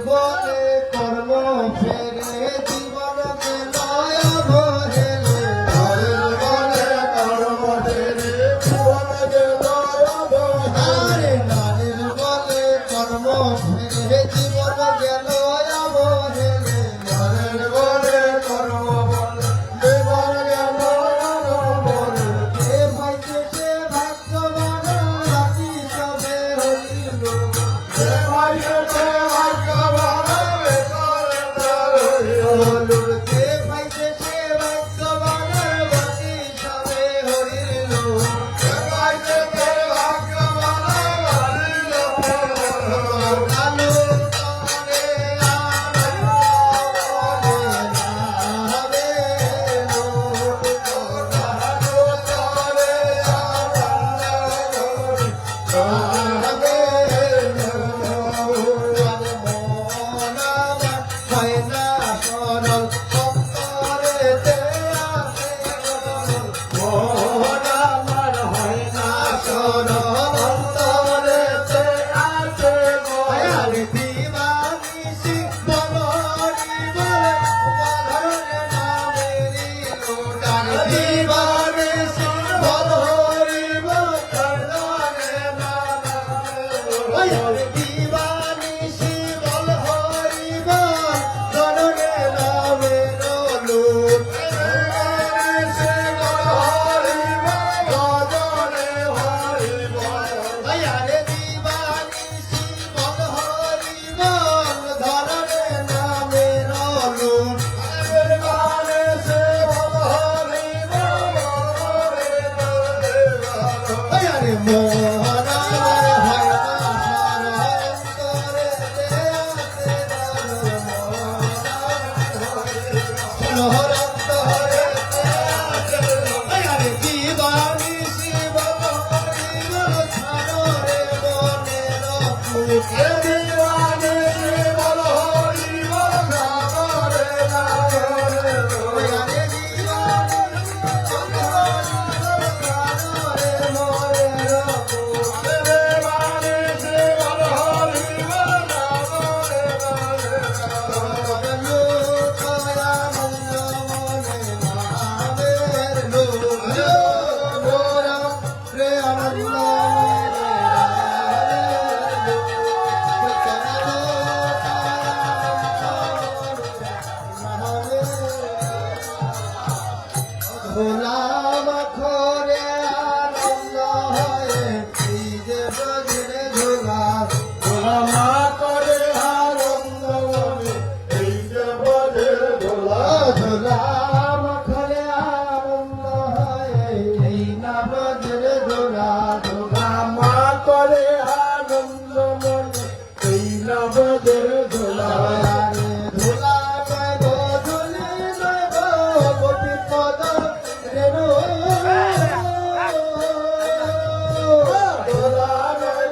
বলে কর্ম ফেরে জীবন গেল অবহেলে বলে কর্ম ফেরে জীবন গেল অবহেলে নারীর বলে কর্ম ফেরে জীবন গেল অবহেলে নারীর বলে কর্ম বলে জীবন গেল অবহেলে কে ভাইছে সে ভাগ্যবান রাতি সবে হইল কে ভাইছে সে ভাগ্যবান কে ভাইছে সে ভাগ্যবান রাতি সবে হইল কে ভাইছে সে ভাগ্যবান হইল কালো এ দিওয়ানে সে বল হরি বল সাগরে নাগরে আরে দিওয়ানে মোরে দিওয়ানে সে বল হরি বল সাগরে নাগরে কয়া মঙ্গ মনে নামের লোরা রে আনন্দ গোলাম খরে আনন্দ হয়ে এই যে বজরে ঝোলা গোলাম করে আনন্দ মনে এই যে বজরে ঝোলা গোলাম খরে আনন্দ হয়ে এই না বজরে ঝোলা গোলাম করে আনন্দ মনে এই না বজরে ঝোলা রে ঝোলা গো ঝুলি গো গোপী পদ রে নো ঝোলা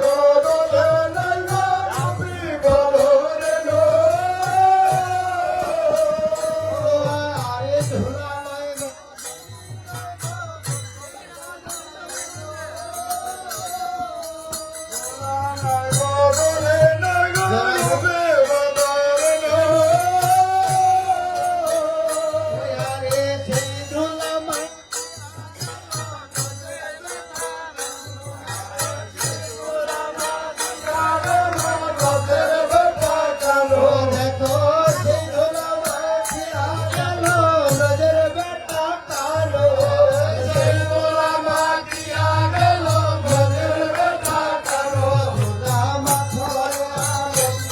গো দোলে নাইগো গোপী পদ রে নো আরে ঝোলা গো দোলে নাইগো গোপী পদ রে নো আরে সেই ঝোলা মাই দেখো সেই ঝোলা মাঝি আলো নজর বেটা কালো সেই ঝোলা মাঝি আলো নজর বেটা কালো ঝোলা মাথরে আনন্দ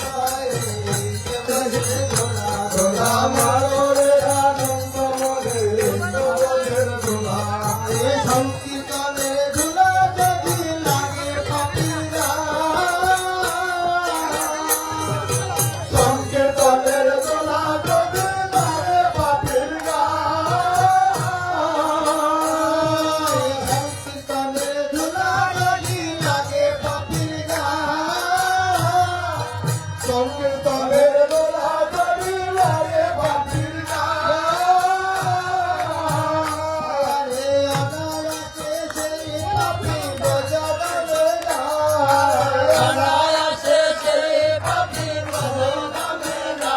ঝোলা মারে আনন্দ মনে নজর ঝোলা এই সংকীর্তনের ঝোলা যদি লাগে পাপিরা সংকীর্তনের ঝোলা যদি লাগে পাপির সংকীর্তনের ঝোলা যদি লাগে পাপির সংকীর্তনের ঝোলা যদি লাগে পাপির আরে অনায়াসে সেই পাপি বজাবে না অনায়াসে সেই পাপি বজাবে না।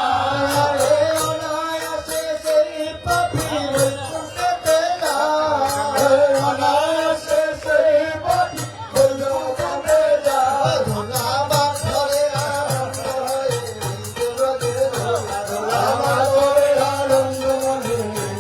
আরে অনায়াসে সেই পাপি বজাবে না অনায়াসে সেই পাপি বজাবে না ধোলা বাঁধরে আনন্দ হয়ে ধোলা বাঁধরে আনন্দ মনে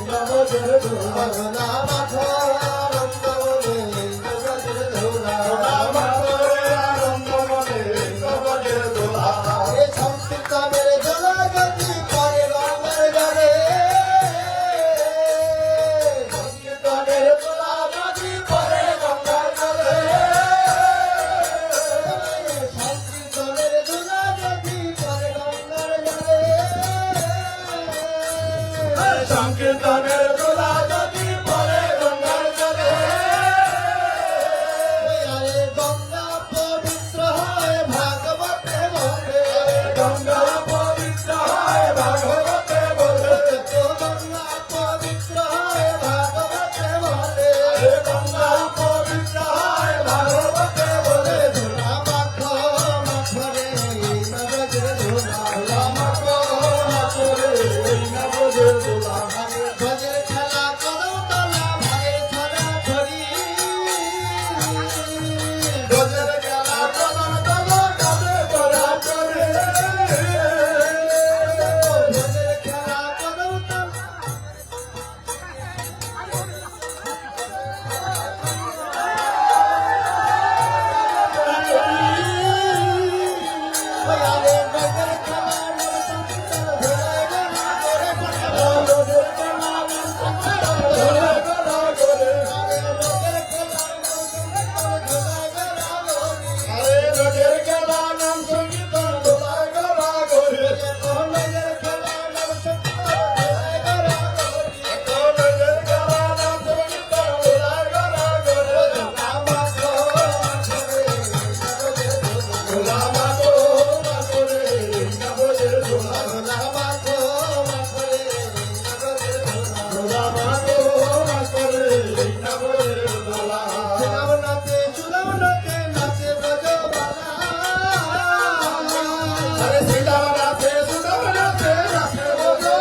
নবজের ধোলা ধোলা বাঁধরে আনন্দ মনে নবজের ধোলা ধোলা বাঁধরে আনন্দ মনে নবজের ধোলা এ সংকীর্তনের ধোলা গতি পরে রঙের জলে সংকীর্তনের ধোলা গতি পরে গঙ্গার জলে সংকীর্তনের ধোলা গতি পরে গঙ্গার জলে সংকীর্তনের ধোলা গতি পরে গঙ্গার জলে আরে গঙ্গা পবিত্র হয় ভাগবতে বলে গঙ্গা পবিত্র হয় ভাগবতে বলে গঙ্গা পবিত্র হয় ভাগবতে বলে গঙ্গা পবিত্র হয় ভাগবতে বলে ধুলা মাখো মাখরে নবজে ধুলা ধুলা মাখো মাখরে নবজে ধুলা ভজের খেলা করো তালা ভাগের ছড়া ছড়ি ভজের খেলা করো তালা কাজে ছড়া ছড়ি ভজের খেলা করো তালা আরে ভজের খেলা Lama আরে শ্রীরাম রাধে সুদাম রাধে রাধে বলো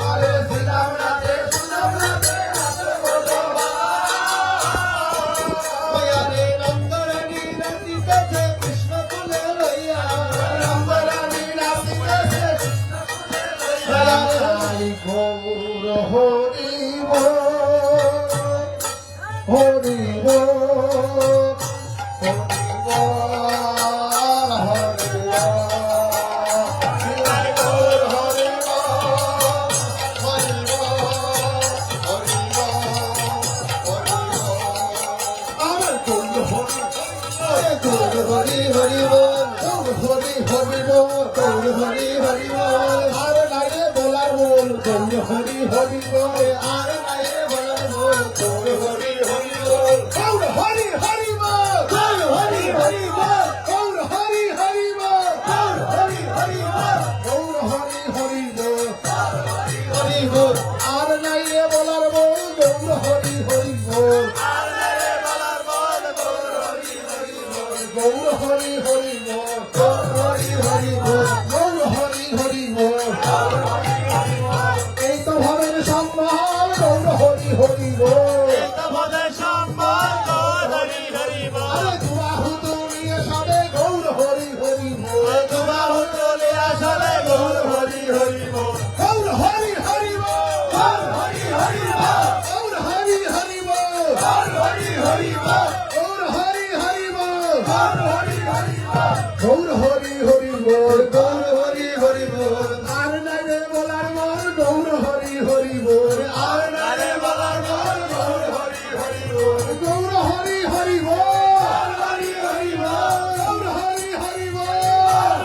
আরে শ্রীরাম রাধে সুদাম রাধে রাধে বলো গৌর হরি হরি হরি হরি বল হরি হরি বল হরি হরি বল আর নাইরে বলার বল হরি হরি বল আর নাইরে বলার বল হরি হরি বল হরি হরি বল হরি হরি বল হরি হরি বল হরি হরি বল হরি হরি বল হরি বল আর নাইরে বলার বল হরি হরি বল গৌর হরি হরি বল হরি হরি বল গৌর হরি হরি বল এই তো ভবের সম্মান গৌর হরি হরি বল আরে দুবাহু তুলিয়ে সবে গৌর হরি হরি বল গৌর হরি হরি বল গৌর হরি হরি বল গৌর হরি হরি বল গৌর হরি হরি বল গৌর হরি হরি বল গৌর হরি হরি বল গৌর হরি হরি বল গৌর হরি হরি বল আর নারে বলার বল গৌর হরি হরি বল আর নারে বলার বল গৌর হরি হরি বল গৌর হরি হরি বল হরি হরি বল গৌর হরি হরি বল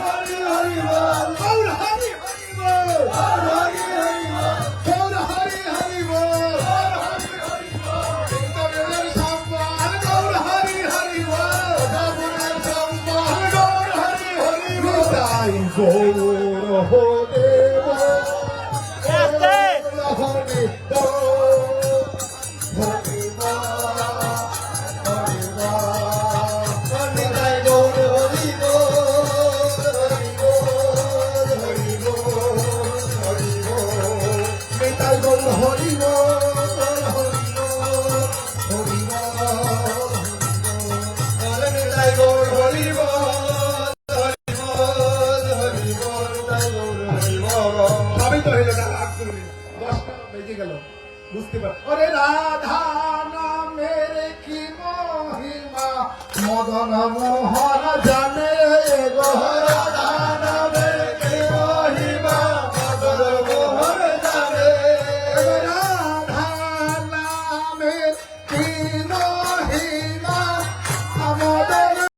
হরি হরি বল গৌর হরি হরি বল হরি হরি বল গৌর হরি হরি বল হরি হরি বল গৌরের সম্মান গৌর হরি হরি বল গৌরের সম্মান গৌর হরি হরি বল তাই গৌর হরে বল হরি বল হরি বল হরি বল নিতাই গৌর হরি বল হরি বল হরি বল হরি বল নিতাই গৌর হরি বল হরি বল হরি বল হরি নিতাই গৌর হরি বল হরি বল হরি বল নিতাই গৌর হরি বল সবই তো হইল না রাত করে 10টা বেজে গেল বুঝতে পার ওরে রাধা নামের কি মহিমা মদন মোহন জানে গো